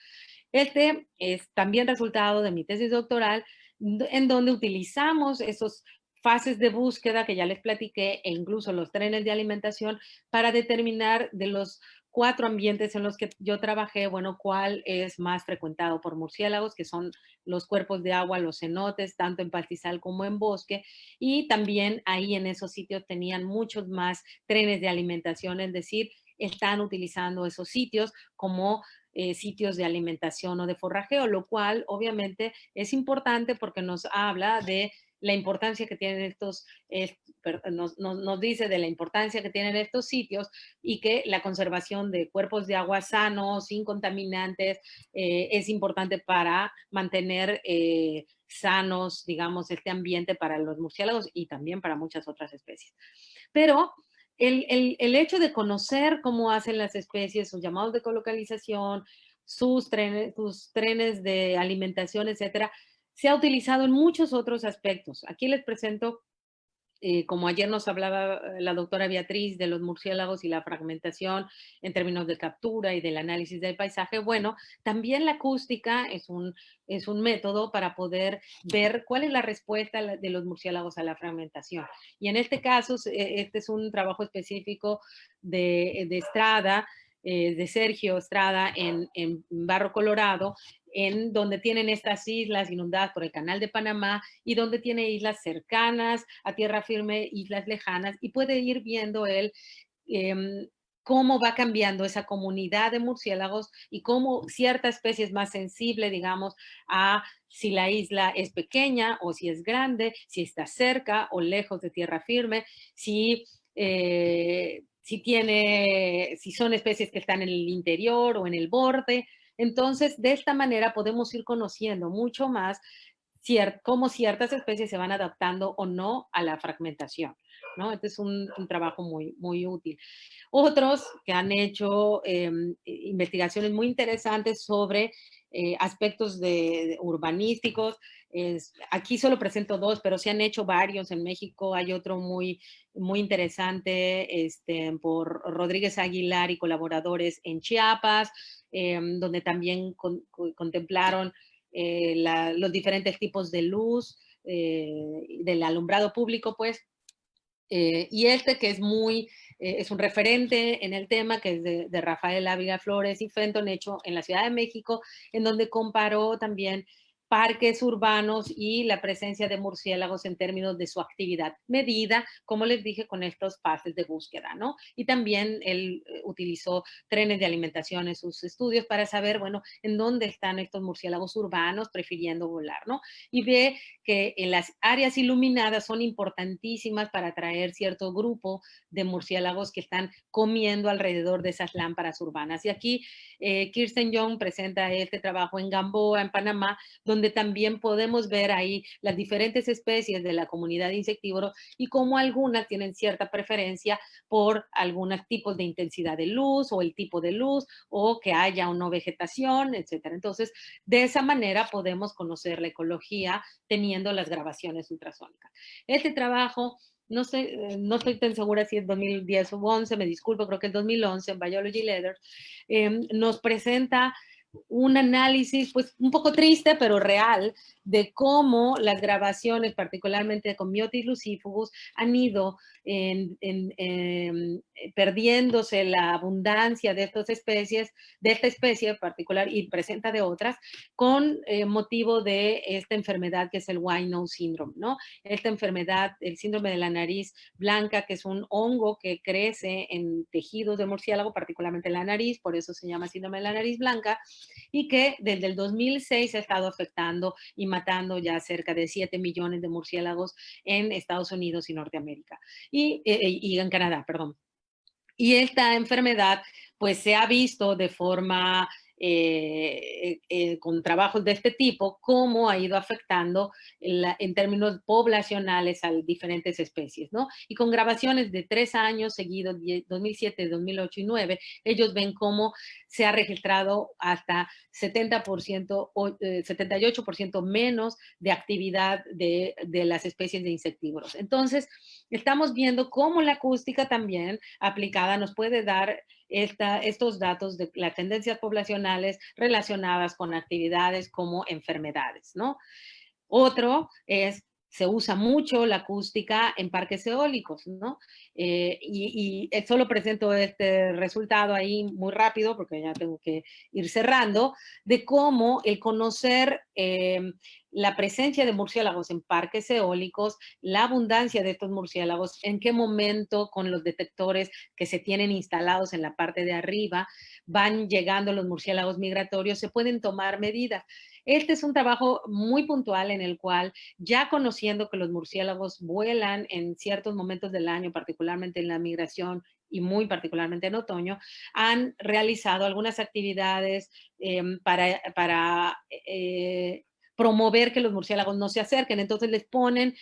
Este es también resultado de mi tesis doctoral, en donde utilizamos esos fases de búsqueda que ya les platiqué e incluso los trenes de alimentación para determinar de los 4 ambientes en los que yo trabajé, bueno, cuál es más frecuentado por murciélagos, que son los cuerpos de agua, los cenotes, tanto en pastizal como en bosque, y también ahí en esos sitios tenían muchos más trenes de alimentación, es decir, están utilizando esos sitios como sitios de alimentación o de forrajeo, lo cual obviamente es importante porque nos habla de la importancia que tienen nos dice de la importancia que tienen estos sitios y que la conservación de cuerpos de agua sanos, sin contaminantes, es importante para mantener sanos, digamos, este ambiente para los murciélagos y también para muchas otras especies. Pero el hecho de conocer cómo hacen las especies, sus llamados de colocalización, sus trenes de alimentación, etcétera, se ha utilizado en muchos otros aspectos. Aquí les presento, como ayer nos hablaba la doctora Beatriz de los murciélagos y la fragmentación en términos de captura y del análisis del paisaje, bueno, también la acústica es un método para poder ver cuál es la respuesta de los murciélagos a la fragmentación. Y en este caso, este es un trabajo específico de Estrada, de Sergio Estrada en Barro Colorado, en donde tienen estas islas inundadas por el Canal de Panamá y donde tiene islas cercanas a tierra firme, islas lejanas, y puede ir viendo él cómo va cambiando esa comunidad de murciélagos y cómo cierta especie es más sensible, digamos, a si la isla es pequeña o si es grande, si está cerca o lejos de tierra firme, si son especies que están en el interior o en el borde. Entonces, de esta manera podemos ir conociendo mucho más cómo ciertas especies se van adaptando o no a la fragmentación, ¿no? Este es un trabajo muy, muy útil. Otros que han hecho investigaciones muy interesantes sobre aspectos urbanísticos. Aquí solo presento 2, pero se han hecho varios. En México hay otro muy, muy interesante por Rodríguez Aguilar y colaboradores en Chiapas, donde también contemplaron los diferentes tipos de luz, del alumbrado público, pues. Y que es un referente en el tema, que es de Rafael Ávila Flores y Fenton, hecho en la Ciudad de México, en donde comparó también parques urbanos y la presencia de murciélagos en términos de su actividad medida, como les dije, con estos pases de búsqueda, ¿no? Y también él utilizó trenes de alimentación en sus estudios para saber, bueno, en dónde están estos murciélagos urbanos prefiriendo volar, ¿no? Y ve que en las áreas iluminadas son importantísimas para atraer cierto grupo de murciélagos que están comiendo alrededor de esas lámparas urbanas. Y aquí Kirsten Young presenta este trabajo en Gamboa, en Panamá, donde también podemos ver ahí las diferentes especies de la comunidad insectívora y cómo algunas tienen cierta preferencia por algunos tipos de intensidad de luz o el tipo de luz o que haya o no vegetación, etcétera. Entonces, de esa manera podemos conocer la ecología teniendo las grabaciones ultrasónicas. Este trabajo, no estoy tan segura si es 2010 o 11, me disculpo, creo que es 2011 en Biology Letters, nos presenta un análisis, pues un poco triste, pero real, de cómo las grabaciones, particularmente con Myotis lucifugus, han ido perdiéndose la abundancia de estas especies, de esta especie en particular y presenta de otras, con motivo de esta enfermedad que es el White Nose Syndrome, ¿no? Esta enfermedad, el síndrome de la nariz blanca, que es un hongo que crece en tejidos de murciélago, particularmente en la nariz, por eso se llama síndrome de la nariz blanca, y que desde el 2006 ha estado afectando y matando ya cerca de 7 millones de murciélagos en Estados Unidos y Norteamérica, y en Canadá, perdón. Y esta enfermedad, pues se ha visto de forma, con trabajos de este tipo, cómo ha ido afectando en términos poblacionales a diferentes especies, ¿no? Y con grabaciones de 3 años seguidos, 2007, 2008 y 2009, ellos ven cómo se ha registrado hasta 70% o 78% menos de actividad de las especies de insectívoros. Entonces, estamos viendo cómo la acústica también aplicada nos puede dar estos datos de las tendencias poblacionales relacionadas con actividades como enfermedades, ¿no? Otro es, se usa mucho la acústica en parques eólicos, ¿no? Solo presento este resultado ahí muy rápido, porque ya tengo que ir cerrando, de cómo el conocer la presencia de murciélagos en parques eólicos, la abundancia de estos murciélagos, en qué momento con los detectores que se tienen instalados en la parte de arriba van llegando los murciélagos migratorios, se pueden tomar medidas. Este es un trabajo muy puntual en el cual, ya conociendo que los murciélagos vuelan en ciertos momentos del año, particularmente en la migración y muy particularmente en otoño, han realizado algunas actividades para promover que los murciélagos no se acerquen. Entonces les ponen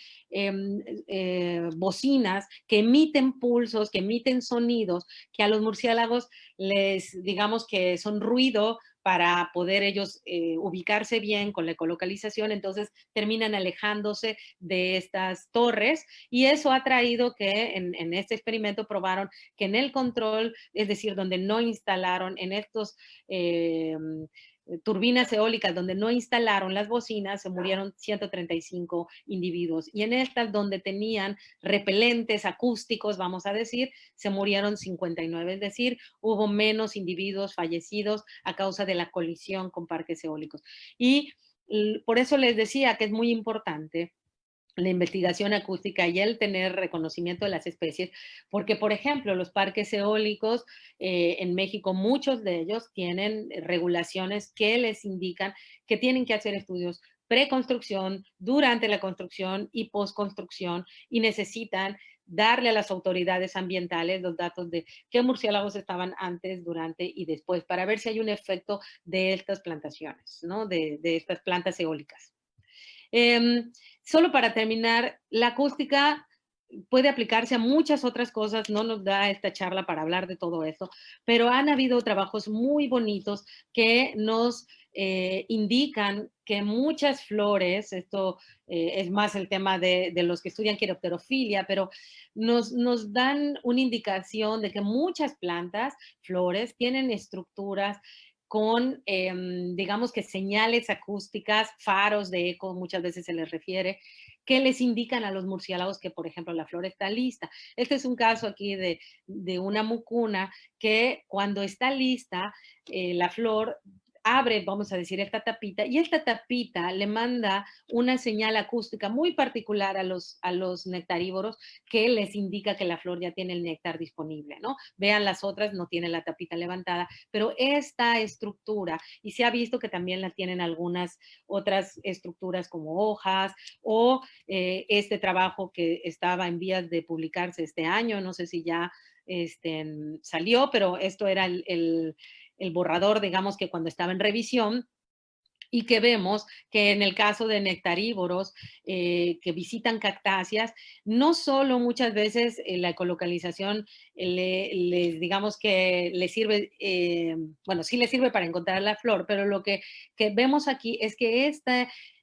bocinas que emiten pulsos, que emiten sonidos, que a los murciélagos les, digamos que son ruido para poder ellos ubicarse bien con la ecolocalización, entonces terminan alejándose de estas torres y eso ha traído que en este experimento probaron que en el control, es decir, donde no instalaron en estos turbinas eólicas donde no instalaron las bocinas, se murieron 135 individuos. Y en estas donde tenían repelentes acústicos, vamos a decir, se murieron 59, es decir, hubo menos individuos fallecidos a causa de la colisión con parques eólicos. Y por eso les decía que es muy importante la investigación acústica y el tener reconocimiento de las especies, porque, por ejemplo, los parques eólicos en México, muchos de ellos tienen regulaciones que les indican que tienen que hacer estudios preconstrucción, durante la construcción y postconstrucción, y necesitan darle a las autoridades ambientales los datos de qué murciélagos estaban antes, durante y después, para ver si hay un efecto de estas plantaciones, ¿no? De estas plantas eólicas. Solo para terminar, la acústica puede aplicarse a muchas otras cosas, no nos da esta charla para hablar de todo eso, pero han habido trabajos muy bonitos que nos indican que muchas flores, esto es más el tema de los que estudian quiropterofilia, pero nos dan una indicación de que muchas plantas, flores, tienen estructuras con, digamos que señales acústicas, faros de eco, muchas veces se les refiere, que les indican a los murciélagos que, por ejemplo, la flor está lista. Este es un caso aquí de una mucuna que cuando está lista, la flor abre, vamos a decir, esta tapita y esta tapita le manda una señal acústica muy particular a los nectarívoros que les indica que la flor ya tiene el néctar disponible, ¿no? Vean las otras, no tienen la tapita levantada, pero esta estructura, y se ha visto que también la tienen algunas otras estructuras como hojas o este trabajo que estaba en vías de publicarse este año, no sé si ya salió, pero esto era el borrador, digamos que cuando estaba en revisión, y que vemos que en el caso de nectarívoros que visitan cactáceas, no solo muchas veces la ecolocalización les digamos que les sirve, bueno, sí les sirve para encontrar la flor, pero lo que vemos aquí es que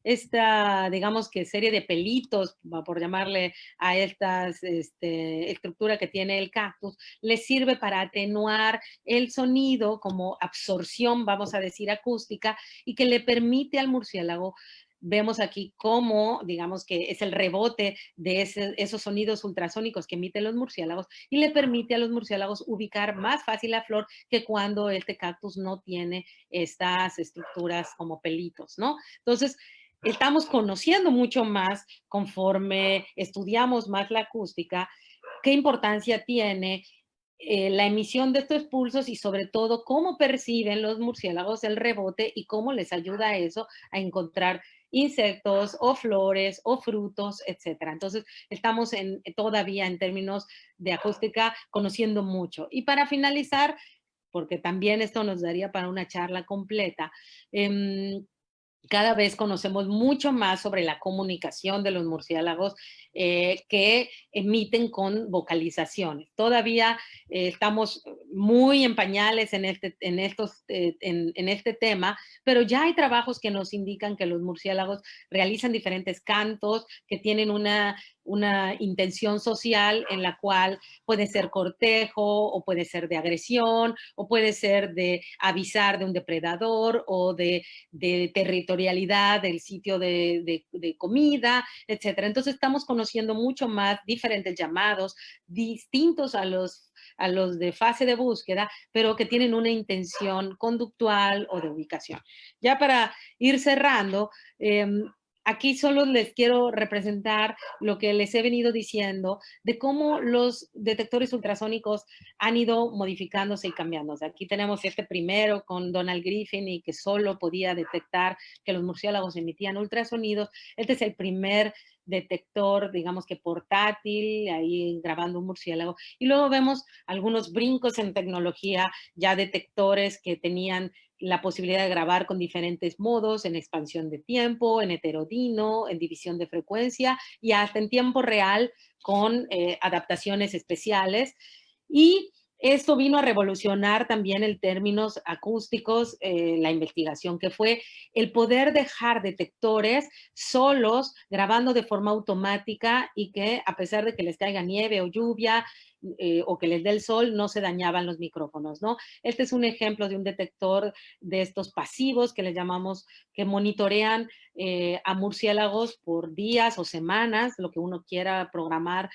digamos que serie de pelitos, por llamarle a estas estructura que tiene el cactus, le sirve para atenuar el sonido como absorción, vamos a decir, acústica, y que le permite al murciélago. Vemos aquí cómo, digamos que es el rebote de esos sonidos ultrasónicos que emiten los murciélagos y le permite a los murciélagos ubicar más fácil la flor que cuando este cactus no tiene estas estructuras como pelitos, ¿no? Entonces, estamos conociendo mucho más conforme estudiamos más la acústica, qué importancia tiene la emisión de estos pulsos y sobre todo cómo perciben los murciélagos el rebote y cómo les ayuda a eso a encontrar insectos o flores o frutos, etcétera. Entonces, estamos todavía en términos de acústica conociendo mucho. Y para finalizar, porque también esto nos daría para una charla completa, cada vez conocemos mucho más sobre la comunicación de los murciélagos que emiten con vocalizaciones. Todavía estamos muy en pañales en este tema, pero ya hay trabajos que nos indican que los murciélagos realizan diferentes cantos, que tienen una intención social en la cual puede ser cortejo o puede ser de agresión o puede ser de avisar de un depredador o de territorialidad del sitio de comida, etcétera. Entonces estamos conociendo mucho más diferentes llamados distintos a los de fase de búsqueda, pero que tienen una intención conductual o de ubicación. Ya para ir cerrando, aquí solo les quiero representar lo que les he venido diciendo de cómo los detectores ultrasónicos han ido modificándose y cambiándose. Aquí tenemos este primero con Donald Griffin y que solo podía detectar que los murciélagos emitían ultrasonidos. Este es el primer detector, digamos que portátil, ahí grabando un murciélago. Y luego vemos algunos brincos en tecnología, ya detectores que tenían la posibilidad de grabar con diferentes modos, en expansión de tiempo, en heterodino, en división de frecuencia y hasta en tiempo real con adaptaciones especiales. Y esto vino a revolucionar también en términos acústicos la investigación, que fue el poder dejar detectores solos, grabando de forma automática y que a pesar de que les caiga nieve o lluvia o que les dé el sol, no se dañaban los micrófonos, ¿no? Este es un ejemplo de un detector de estos pasivos que les llamamos, que monitorean a murciélagos por días o semanas, lo que uno quiera programar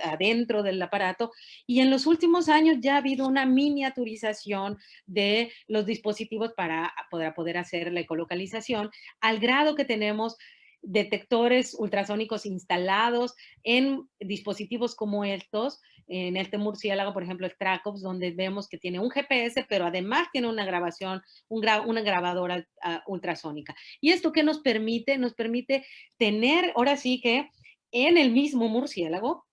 adentro del aparato. Y en los últimos años ya ha habido una miniaturización de los dispositivos para poder hacer la ecolocalización, al grado que tenemos detectores ultrasónicos instalados en dispositivos como estos, en este murciélago, por ejemplo, el Tracops, donde vemos que tiene un GPS, pero además tiene una grabación, una grabadora ultrasónica. ¿Y esto qué nos permite? Nos permite tener, ahora sí que en el mismo murciélago,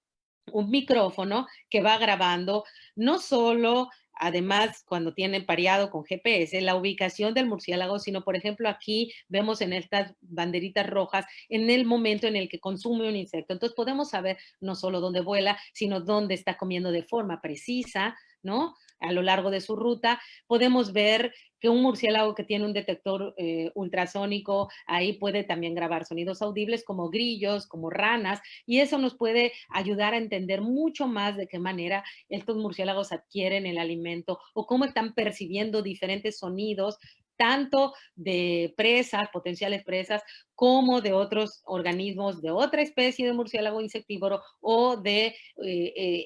un micrófono que va grabando no solo, además, cuando tiene pareado con GPS, la ubicación del murciélago, sino, por ejemplo, aquí vemos en estas banderitas rojas en el momento en el que consume un insecto. Entonces podemos saber no solo dónde vuela, sino dónde está comiendo de forma precisa, ¿no? A lo largo de su ruta. Podemos ver que un murciélago que tiene un detector ultrasónico, ahí puede también grabar sonidos audibles como grillos, como ranas, y eso nos puede ayudar a entender mucho más de qué manera estos murciélagos adquieren el alimento o cómo están percibiendo diferentes sonidos, tanto de presas, potenciales presas, como de otros organismos de otra especie de murciélago insectívoro o de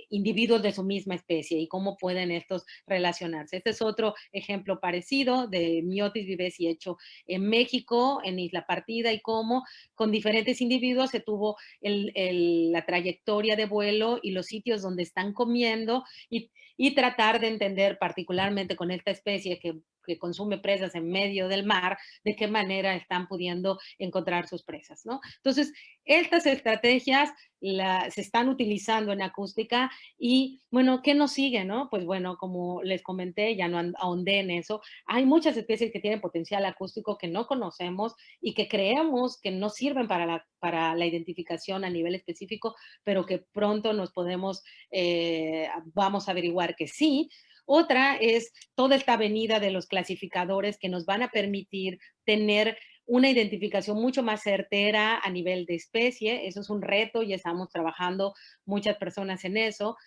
individuos de su misma especie y cómo pueden estos relacionarse. Este es otro ejemplo parecido de Myotis vivace hecho en México, en Isla Partida, y cómo con diferentes individuos se tuvo la trayectoria de vuelo y los sitios donde están comiendo y tratar de entender particularmente con esta especie que consume presas en medio del mar, de qué manera están pudiendo encontrar sus presas, ¿no? Entonces, estas estrategias se están utilizando en acústica y, bueno, ¿qué nos sigue, no? Pues bueno, como les comenté, ya no ahondé en eso, hay muchas especies que tienen potencial acústico que no conocemos y que creemos que no sirven para la identificación a nivel específico, pero que pronto vamos a averiguar que sí. Otra es toda esta avenida de los clasificadores que nos van a permitir tener una identificación mucho más certera a nivel de especie. Eso es un reto y estamos trabajando muchas personas en eso.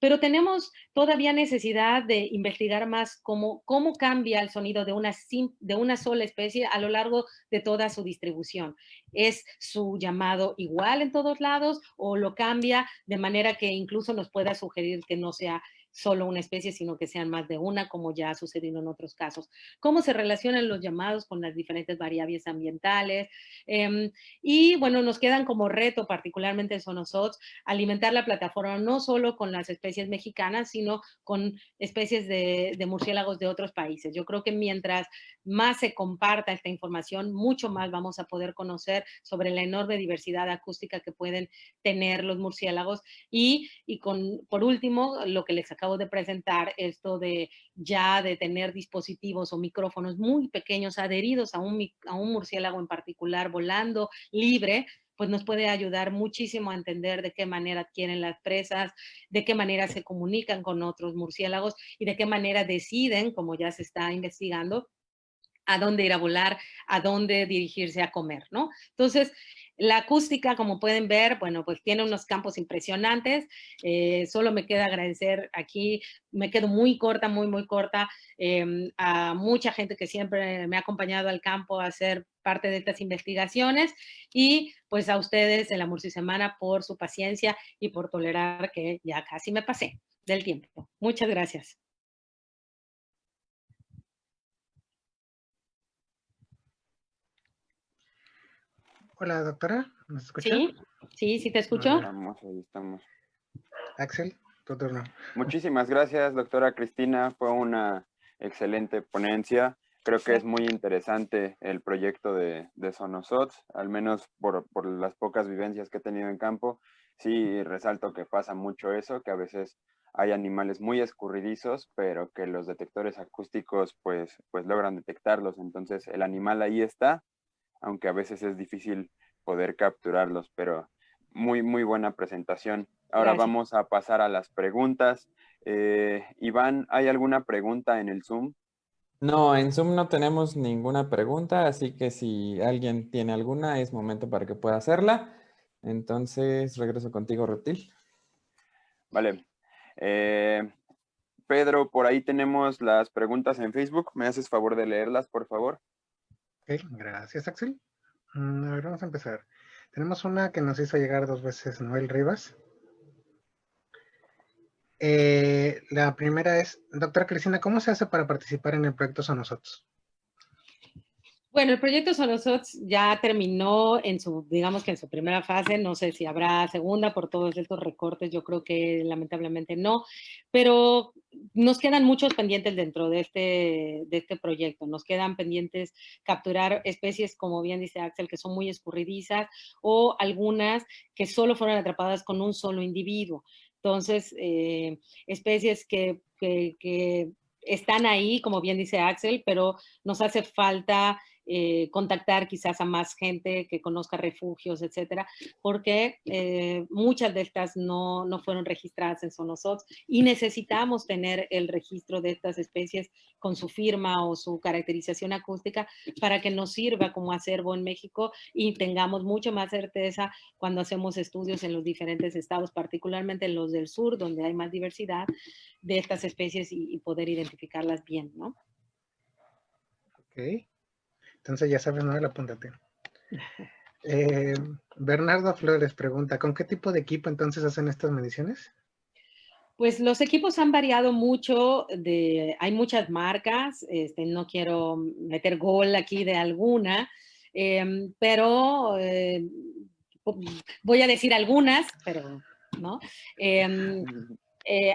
Pero tenemos todavía necesidad de investigar más cómo cambia el sonido de una sola especie a lo largo de toda su distribución. ¿Es su llamado igual en todos lados o lo cambia de manera que incluso nos pueda sugerir que no sea solo una especie, sino que sean más de una, como ya ha sucedido en otros casos? ¿Cómo se relacionan los llamados con las diferentes variables ambientales? Y bueno, nos quedan como reto, particularmente en Sonosots, alimentar la plataforma no solo con las especies mexicanas, sino con especies de murciélagos de otros países. Yo creo que mientras más se comparta esta información, mucho más vamos a poder conocer sobre la enorme diversidad acústica que pueden tener los murciélagos. Por último, lo que les acabo de presentar, esto de ya de tener dispositivos o micrófonos muy pequeños adheridos a un murciélago en particular volando libre, pues nos puede ayudar muchísimo a entender de qué manera adquieren las presas, de qué manera se comunican con otros murciélagos y de qué manera deciden, como ya se está investigando, a dónde ir a volar, a dónde dirigirse a comer, ¿no? Entonces, la acústica, como pueden ver, bueno, pues tiene unos campos impresionantes. Solo me queda agradecer aquí, me quedo muy corta, muy corta, a mucha gente que siempre me ha acompañado al campo a hacer parte de estas investigaciones y pues a ustedes en la Murcisemana por su paciencia y por tolerar que ya casi me pasé del tiempo. Muchas gracias. Hola, doctora, ¿nos escucha? Sí, te escucho. Ahí estamos. Axel, tu turno. Muchísimas gracias, doctora Cristina. Fue una excelente ponencia. Creo que es muy interesante el proyecto de Sonosots, al menos por las pocas vivencias que he tenido en campo. Sí, resalto que pasa mucho eso, que a veces hay animales muy escurridizos, pero que los detectores acústicos pues logran detectarlos. Entonces el animal ahí está, aunque a veces es difícil poder capturarlos, pero muy buena presentación. Ahora Gracias. vamos a pasar a las preguntas. Iván, ¿hay alguna pregunta en el Zoom? No, en Zoom no tenemos ninguna pregunta, así que si alguien tiene alguna, es momento para que pueda hacerla. Entonces, regreso contigo, Reptil. Vale. Pedro, por ahí tenemos las preguntas en Facebook. ¿Me haces favor de leerlas, por favor? Ok, gracias, Axel. A ver, vamos a empezar. Tenemos una que nos hizo llegar 2 veces Noel Rivas. La primera es, doctora Cristina, ¿cómo se hace para participar en el proyecto Sonosots? Bueno, el proyecto Sonosots ya terminó digamos que en su primera fase, no sé si habrá segunda por todos estos recortes, yo creo que lamentablemente no, pero nos quedan muchos pendientes dentro de este proyecto, nos quedan pendientes capturar especies, como bien dice Axel, que son muy escurridizas o algunas que solo fueron atrapadas con un solo individuo. Entonces, especies que están ahí, como bien dice Axel, pero nos hace falta contactar quizás a más gente que conozca refugios, etcétera, porque muchas de estas no fueron registradas en Sonosots y necesitamos tener el registro de estas especies con su firma o su caracterización acústica para que nos sirva como acervo en México y tengamos mucho más certeza cuando hacemos estudios en los diferentes estados, particularmente en los del sur, donde hay más diversidad de estas especies y poder identificarlas bien, ¿no? Ok. Entonces ya sabes, Noel, apúntate. Bernardo Flores pregunta, ¿con qué tipo de equipo entonces hacen estas mediciones? Pues los equipos han variado mucho, hay muchas marcas, no quiero meter gol aquí de alguna, pero voy a decir algunas, pero no.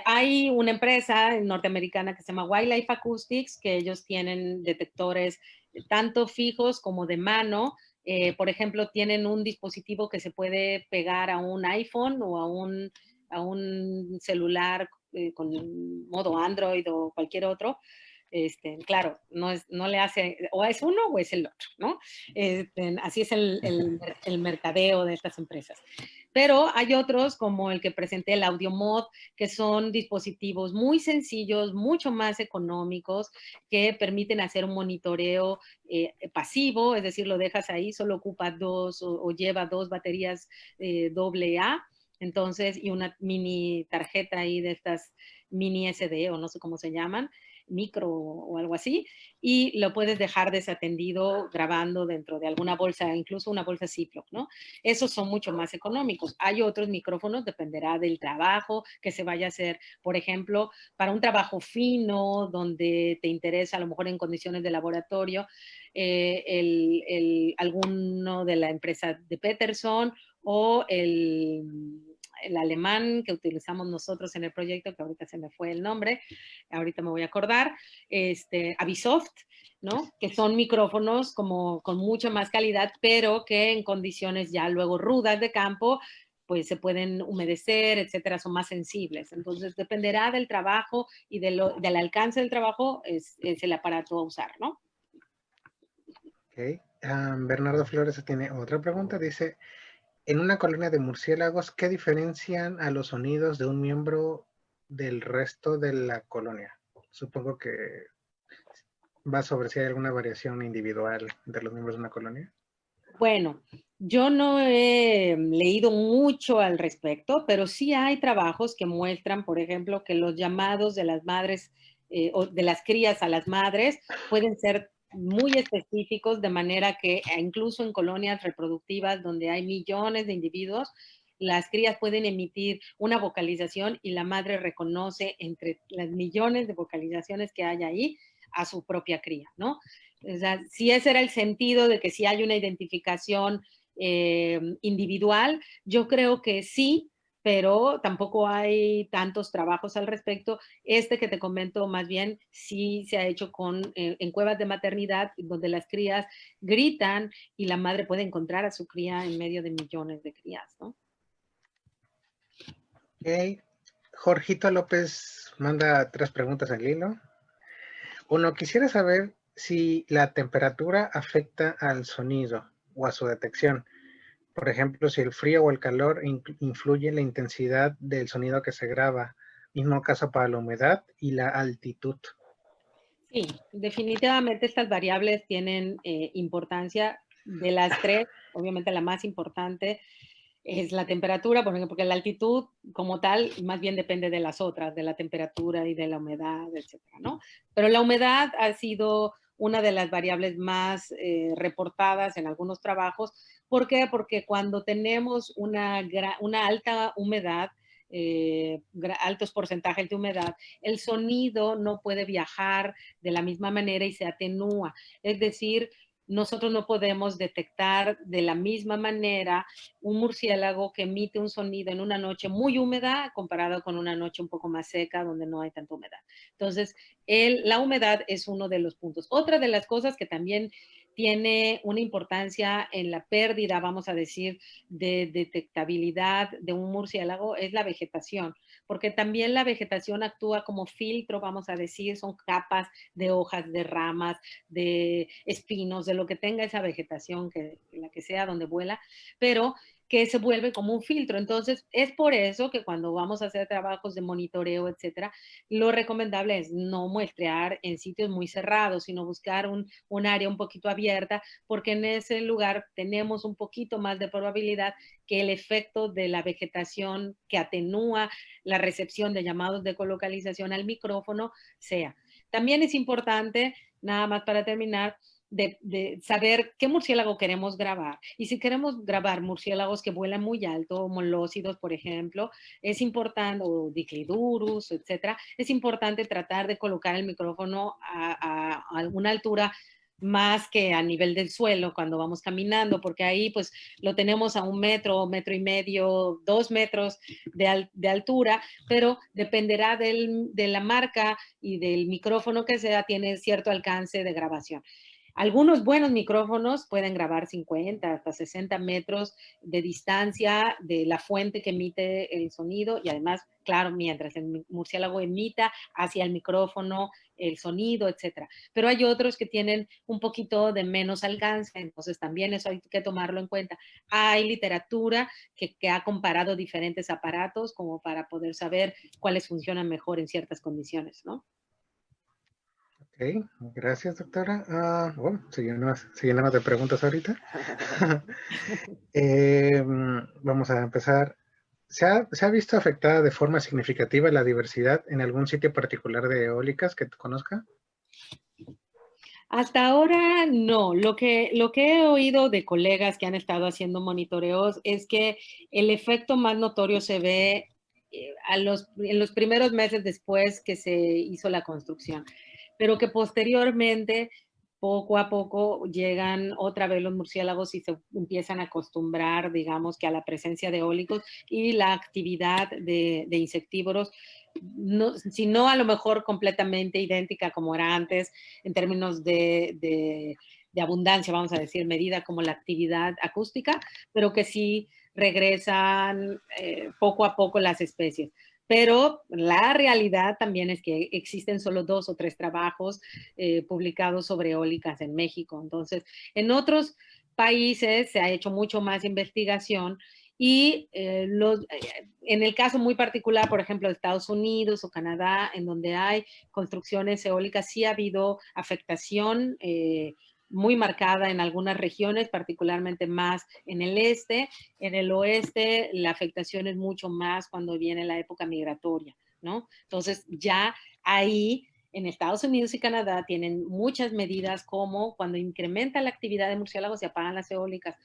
Hay una empresa norteamericana que se llama Wildlife Acoustics, que ellos tienen detectores tanto fijos como de mano. Por ejemplo, tienen un dispositivo que se puede pegar a un iPhone o a un celular con modo Android o cualquier otro. Claro, no le hace, o es uno o es el otro, ¿no? Así es el mercadeo de estas empresas. Pero hay otros, como el que presenté, el AudioMod, que son dispositivos muy sencillos, mucho más económicos, que permiten hacer un monitoreo pasivo, es decir, lo dejas ahí, solo ocupa o lleva 2 baterías AA, entonces, y una mini tarjeta ahí de estas mini SD, o no sé cómo se llaman, micro o algo así, y lo puedes dejar desatendido grabando dentro de alguna bolsa, incluso una bolsa Ziploc, ¿no? Esos son mucho más económicos. Hay otros micrófonos, dependerá del trabajo que se vaya a hacer. Por ejemplo, para un trabajo fino, donde te interesa a lo mejor en condiciones de laboratorio, alguno de la empresa de Peterson o el alemán que utilizamos nosotros en el proyecto, que ahorita se me fue el nombre, ahorita me voy a acordar, Avisoft, ¿no? Que son micrófonos como con mucha más calidad, pero que en condiciones ya luego rudas de campo, pues se pueden humedecer, etcétera, son más sensibles. Entonces, dependerá del trabajo y del alcance del trabajo, es el aparato a usar, ¿no? Ok. Bernardo Flores tiene otra pregunta. Dice, en una colonia de murciélagos, ¿qué diferencian a los sonidos de un miembro del resto de la colonia? Supongo que va sobre si hay alguna variación individual de los miembros de una colonia. Bueno, yo no he leído mucho al respecto, pero sí hay trabajos que muestran, por ejemplo, que los llamados de las madres o de las crías a las madres pueden ser muy específicos, de manera que incluso en colonias reproductivas donde hay millones de individuos, las crías pueden emitir una vocalización y la madre reconoce entre las millones de vocalizaciones que hay ahí a su propia cría, ¿no? O sea, si ese era el sentido de que si hay una identificación individual, yo creo que sí, pero tampoco hay tantos trabajos al respecto. Este que te comento más bien sí se ha hecho en cuevas de maternidad donde las crías gritan y la madre puede encontrar a su cría en medio de millones de crías, ¿no? Ok. Jorgito López manda 3 preguntas en hilo. Uno, quisiera saber si la temperatura afecta al sonido o a su detección. Por ejemplo, si el frío o el calor influye en la intensidad del sonido que se graba. Mismo caso para la humedad y la altitud. Sí, definitivamente estas variables tienen importancia. De las 3, obviamente la más importante es la temperatura, porque la altitud como tal más bien depende de las otras, de la temperatura y de la humedad, etcétera, ¿no? Pero la humedad ha sido una de las variables más reportadas en algunos trabajos. ¿Por qué? Porque cuando tenemos una alta humedad, altos porcentajes de humedad, el sonido no puede viajar de la misma manera y se atenúa. Es decir, nosotros no podemos detectar de la misma manera un murciélago que emite un sonido en una noche muy húmeda comparado con una noche un poco más seca donde no hay tanta humedad. Entonces, la humedad es uno de los puntos. Otra de las cosas que también tiene una importancia en la pérdida, vamos a decir, de detectabilidad de un murciélago es la vegetación, porque también la vegetación actúa como filtro, vamos a decir, son capas de hojas, de ramas, de espinos, de lo que tenga esa vegetación, la que sea donde vuela, pero que se vuelve como un filtro. Entonces, es por eso que cuando vamos a hacer trabajos de monitoreo, etcétera, lo recomendable es no muestrear en sitios muy cerrados, sino buscar un área un poquito abierta, porque en ese lugar tenemos un poquito más de probabilidad que el efecto de la vegetación que atenúa la recepción de llamados de ecolocalización al micrófono sea. También es importante, nada más para terminar, de saber qué murciélago queremos grabar. Y si queremos grabar murciélagos que vuelan muy alto, molósidos, por ejemplo, es importante, o Diclidurus, etcétera, es importante tratar de colocar el micrófono a alguna altura más que a nivel del suelo cuando vamos caminando, porque ahí pues lo tenemos a 1 metro, 1,5 metros, 2 metros de altura, pero dependerá de la marca y del micrófono que sea, tiene cierto alcance de grabación. Algunos buenos micrófonos pueden grabar 50 hasta 60 metros de distancia de la fuente que emite el sonido y además, claro, mientras el murciélago emita hacia el micrófono el sonido, etcétera. Pero hay otros que tienen un poquito de menos alcance, entonces también eso hay que tomarlo en cuenta. Hay literatura que ha comparado diferentes aparatos como para poder saber cuáles funcionan mejor en ciertas condiciones, ¿no? Ok, gracias, doctora. Bueno, siguiendo más de preguntas ahorita. Vamos a empezar. ¿Se ha visto afectada de forma significativa la diversidad en algún sitio particular de eólicas que tú conozca? Hasta ahora no. Lo que he oído de colegas que han estado haciendo monitoreos es que el efecto más notorio se ve en los primeros meses después que se hizo la construcción, pero que posteriormente, poco a poco, llegan otra vez los murciélagos y se empiezan a acostumbrar, digamos, que a la presencia de eólicos y la actividad de insectívoros, no, si no a lo mejor completamente idéntica como era antes, en términos de abundancia, vamos a decir, medida como la actividad acústica, pero que sí regresan poco a poco las especies. Pero la realidad también es que existen solo 2 o 3 trabajos publicados sobre eólicas en México. Entonces, en otros países se ha hecho mucho más investigación y en el caso muy particular, por ejemplo, de Estados Unidos o Canadá, en donde hay construcciones eólicas, sí ha habido afectación muy marcada en algunas regiones, particularmente más en el este. En el oeste, la afectación es mucho más cuando viene la época migratoria, ¿no? Entonces, ya ahí en Estados Unidos y Canadá tienen muchas medidas como cuando incrementa la actividad de murciélagos se apagan las eólicas,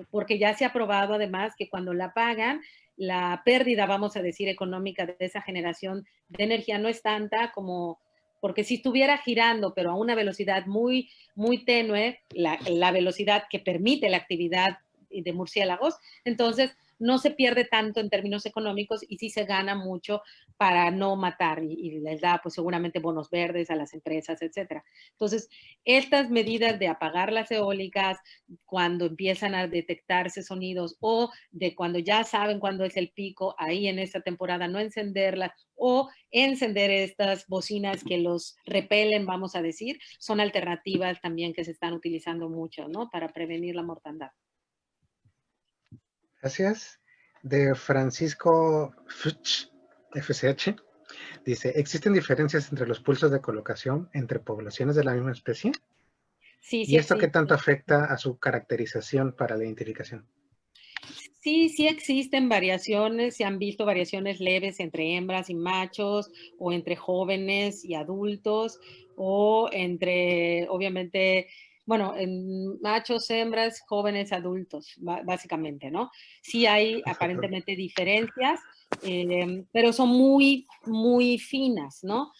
porque ya se ha probado además que cuando la apagan, la pérdida, vamos a decir, económica de esa generación de energía no es tanta como, porque si estuviera girando, pero a una velocidad muy, muy tenue, la velocidad que permite la actividad de murciélagos, entonces no se pierde tanto en términos económicos y sí se gana mucho para no matar y les da pues seguramente bonos verdes a las empresas, etcétera. Entonces, estas medidas de apagar las eólicas cuando empiezan a detectarse sonidos o de cuando ya saben cuándo es el pico, ahí en esta temporada no encenderlas o encender estas bocinas que los repelen, vamos a decir, son alternativas también que se están utilizando mucho, ¿no? Para prevenir la mortandad. Gracias. De Francisco FCH, dice, ¿existen diferencias entre los pulsos de colocación entre poblaciones de la misma especie? Sí, sí ¿Y esto qué existe. tanto afecta a su caracterización para la identificación? Sí, sí existen variaciones, se han visto variaciones leves entre hembras y machos, o entre jóvenes y adultos, o entre, obviamente, bueno, en machos, hembras, jóvenes, adultos, básicamente, ¿no? Sí hay Exacto. aparentemente diferencias, pero son muy, muy finas, ¿no?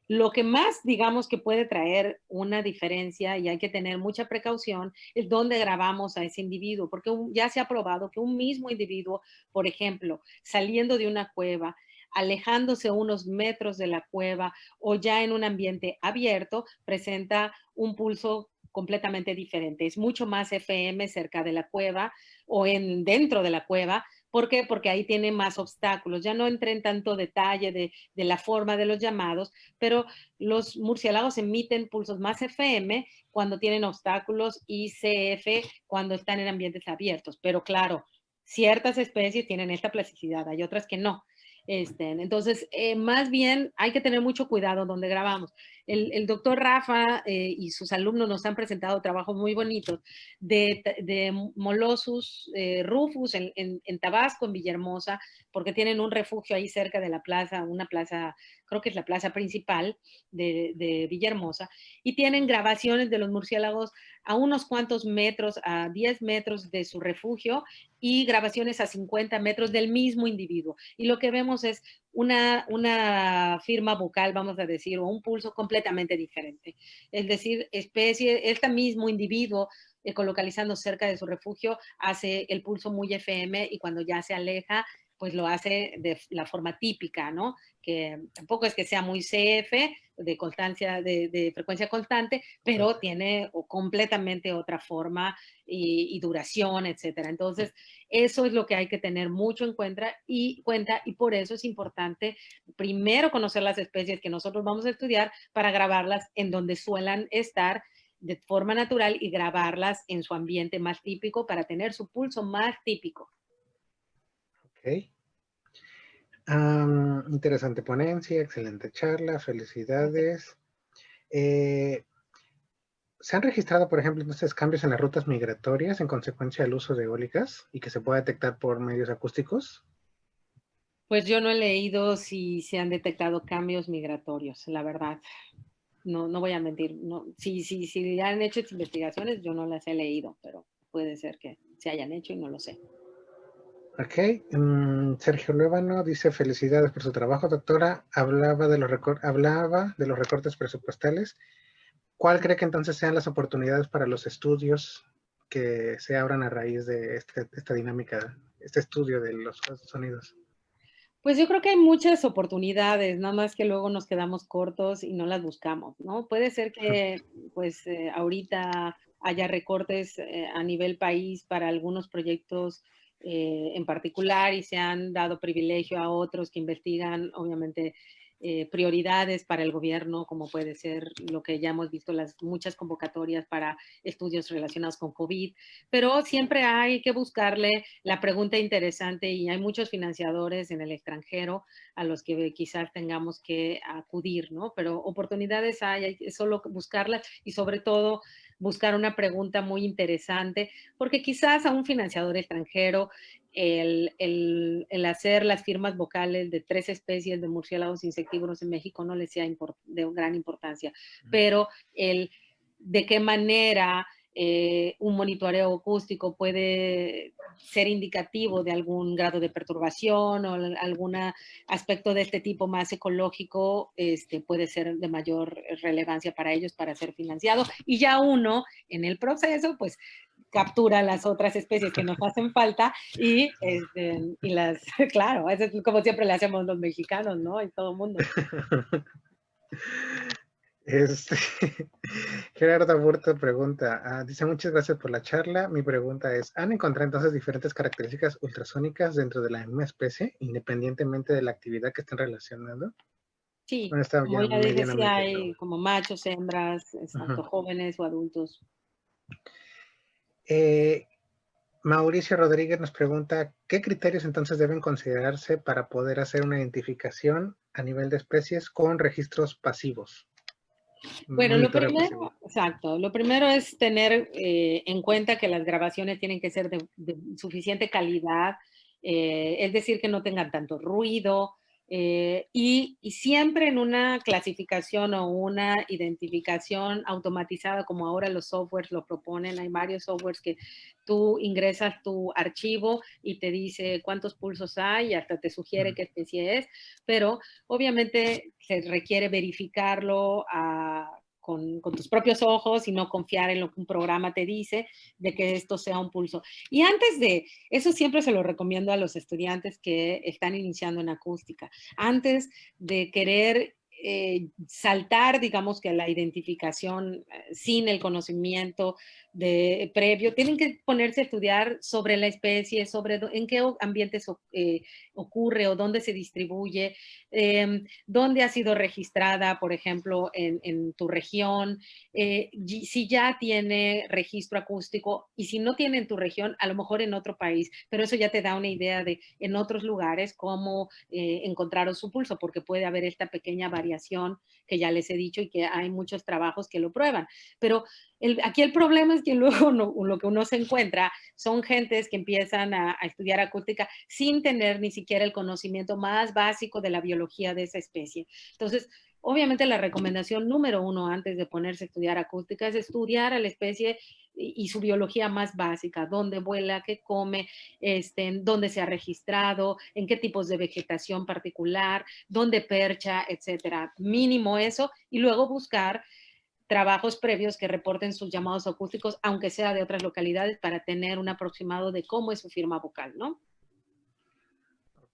Lo que más, digamos, que puede traer una diferencia y hay que tener mucha precaución es dónde grabamos a ese individuo, porque ya se ha probado que un mismo individuo, por ejemplo, saliendo de una cueva, alejándose unos metros de la cueva o ya en un ambiente abierto, presenta un pulso completamente diferente. Es mucho más FM cerca de la cueva o dentro de la cueva. ¿Por qué? Porque ahí tiene más obstáculos. Ya no entré en tanto detalle de la forma de los llamados, pero los murciélagos emiten pulsos más FM cuando tienen obstáculos y CF cuando están en ambientes abiertos. Pero claro, ciertas especies tienen esta plasticidad, hay otras que no. Entonces, más bien hay que tener mucho cuidado donde grabamos. El doctor Rafa y sus alumnos nos han presentado trabajos muy bonitos de Molossus rufus en Tabasco, en Villahermosa, porque tienen un refugio ahí cerca de la plaza, una plaza, creo que es la plaza principal de Villahermosa, y tienen grabaciones de los murciélagos a unos cuantos metros, a 10 metros de su refugio y grabaciones a 50 metros del mismo individuo. Y lo que vemos es una firma vocal, vamos a decir, o un pulso completamente diferente. Es decir, este mismo individuo ecolocalizando cerca de su refugio hace el pulso muy FM y cuando ya se aleja, pues lo hace de la forma típica, ¿no? Que tampoco es que sea muy CF, de constancia, de frecuencia constante, pero tiene completamente otra forma y duración, etcétera. Entonces, eso es lo que hay que tener mucho en cuenta y por eso es importante primero conocer las especies que nosotros vamos a estudiar para grabarlas en donde suelan estar de forma natural y grabarlas en su ambiente más típico para tener su pulso más típico. Ok. Interesante ponencia, excelente charla, felicidades. ¿Se han registrado, por ejemplo, entonces cambios en las rutas migratorias en consecuencia del uso de eólicas y que se pueda detectar por medios acústicos? Pues yo no he leído si se han detectado cambios migratorios, la verdad. No, no voy a mentir. No, si han hecho investigaciones, yo no las he leído, pero puede ser que se hayan hecho y no lo sé. Ok. Sergio Luébano dice felicidades por su trabajo, doctora. Hablaba de los recortes presupuestales. ¿Cuál cree que entonces sean las oportunidades para los estudios que se abran a raíz de esta dinámica, este estudio de los sonidos? Pues yo creo que hay muchas oportunidades, nada más que luego nos quedamos cortos y no las buscamos, ¿no? Puede ser que, pues, ahorita haya recortes a nivel país para algunos proyectos en particular y se han dado privilegio a otros que investigan, obviamente, prioridades para el gobierno, como puede ser lo que ya hemos visto, las muchas convocatorias para estudios relacionados con COVID, pero siempre hay que buscarle la pregunta interesante y hay muchos financiadores en el extranjero a los que quizás tengamos que acudir, ¿no? Pero oportunidades hay solo buscarlas y sobre todo buscar una pregunta muy interesante, porque quizás a un financiador extranjero el hacer las firmas vocales de 3 especies de murciélagos insectívoros en México no le sea de gran importancia, pero el de qué manera un monitoreo acústico puede ser indicativo de algún grado de perturbación o algún aspecto de este tipo más ecológico, puede ser de mayor relevancia para ellos para ser financiado. Y ya uno, en el proceso, pues captura las otras especies que nos hacen falta y las, claro, eso es como siempre le hacemos los mexicanos, ¿no? Y todo el mundo. Este, Gerardo Aburto pregunta, dice muchas gracias por la charla. Mi pregunta es, ¿han encontrado entonces diferentes características ultrasónicas dentro de la misma especie, independientemente de la actividad que estén relacionando? Sí, Bueno, está como ya ya dije, sí medianamente, pero hay como machos, hembras, bueno. tanto jóvenes o adultos. Mauricio Rodríguez nos pregunta, ¿qué criterios entonces deben considerarse para poder hacer una identificación a nivel de especies con registros pasivos? Bueno, lo Monitoreo pasivo. primero, exacto, lo primero es tener en cuenta que las grabaciones tienen que ser de suficiente calidad, es decir, que no tengan tanto ruido y siempre en una clasificación o una identificación automatizada, como ahora los softwares lo proponen. Hay varios softwares que tú ingresas tu archivo y te dice cuántos pulsos hay y hasta te sugiere qué especie es, pero obviamente se requiere verificarlo con tus propios ojos y no confiar en lo que un programa te dice de que esto sea un pulso. Y antes de, eso siempre se lo recomiendo a los estudiantes que están iniciando en acústica, antes de querer saltar, digamos que la identificación sin el conocimiento previo, tienen que ponerse a estudiar sobre la especie, sobre en qué ambientes ocurre o dónde se distribuye, dónde ha sido registrada, por ejemplo, en tu región, si ya tiene registro acústico y si no tiene en tu región, a lo mejor en otro país, pero eso ya te da una idea de en otros lugares cómo encontraron su pulso, porque puede haber esta pequeña variación que ya les he dicho y que hay muchos trabajos que lo prueban. Pero aquí el problema es que luego lo que uno se encuentra son gentes que empiezan a estudiar acústica sin tener ni siquiera el conocimiento más básico de la biología de esa especie. Entonces, obviamente la recomendación número uno antes de ponerse a estudiar acústica es estudiar a la especie y su biología más básica, dónde vuela, qué come, dónde se ha registrado, en qué tipos de vegetación particular, dónde percha, etcétera. Mínimo eso y luego buscar trabajos previos que reporten sus llamados acústicos, aunque sea de otras localidades, para tener un aproximado de cómo es su firma vocal, ¿no?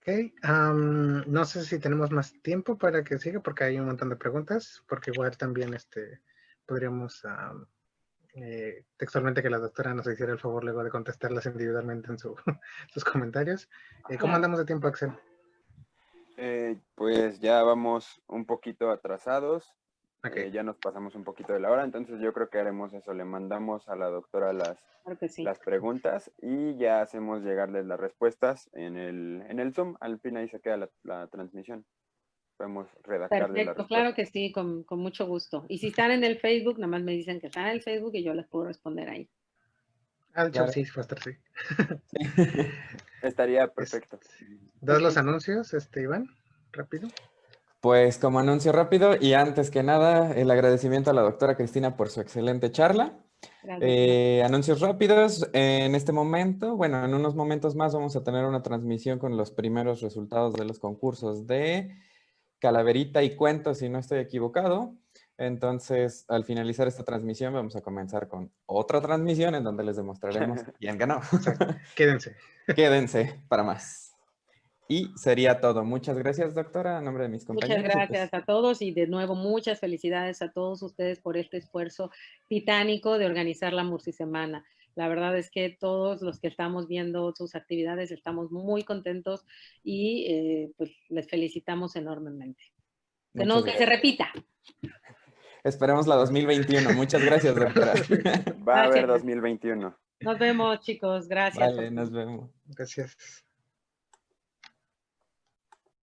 No sé si tenemos más tiempo para que siga, porque hay un montón de preguntas, porque igual también podríamos textualmente que la doctora nos hiciera el favor luego de contestarlas individualmente en sus comentarios. ¿Cómo Claro. andamos de tiempo, Axel? Pues ya vamos un poquito atrasados. Ok. Ya nos pasamos un poquito de la hora, entonces yo creo que haremos eso. Le mandamos a la doctora Claro que sí. las preguntas y ya hacemos llegarles las respuestas en el Zoom. Al fin ahí se queda la transmisión. Podemos redactarles la Perfecto, respuesta. claro que sí, con mucho gusto. Y si están en el Facebook, nada más me dicen que están en el Facebook y yo les puedo responder ahí. De hecho, Claro. sí, va a estar, sí. Estaría perfecto. ¿Das los Ok. anuncios, Iván? Rápido. Pues como anuncio rápido y antes que nada, el agradecimiento a la doctora Cristina por su excelente charla. Gracias. Anuncios rápidos. En este momento, bueno, en unos momentos más vamos a tener una transmisión con los primeros resultados de los concursos de Calaverita y Cuentos, si no estoy equivocado. Entonces, al finalizar esta transmisión, vamos a comenzar con otra transmisión en donde les demostraremos quién ganó. Quédense. Quédense para más. Y sería todo. Muchas gracias, doctora, a nombre de mis Muchas compañeros. gracias a todos y de nuevo muchas felicidades a todos ustedes por este esfuerzo titánico de organizar la Murcisemana. La verdad es que todos los que estamos viendo sus actividades estamos muy contentos y pues les felicitamos enormemente. Que se repita. Esperemos la 2021. Muchas gracias, doctora. Va a haber Gracias. 2021. Nos vemos, chicos. Gracias. Vale, nos vemos. Gracias.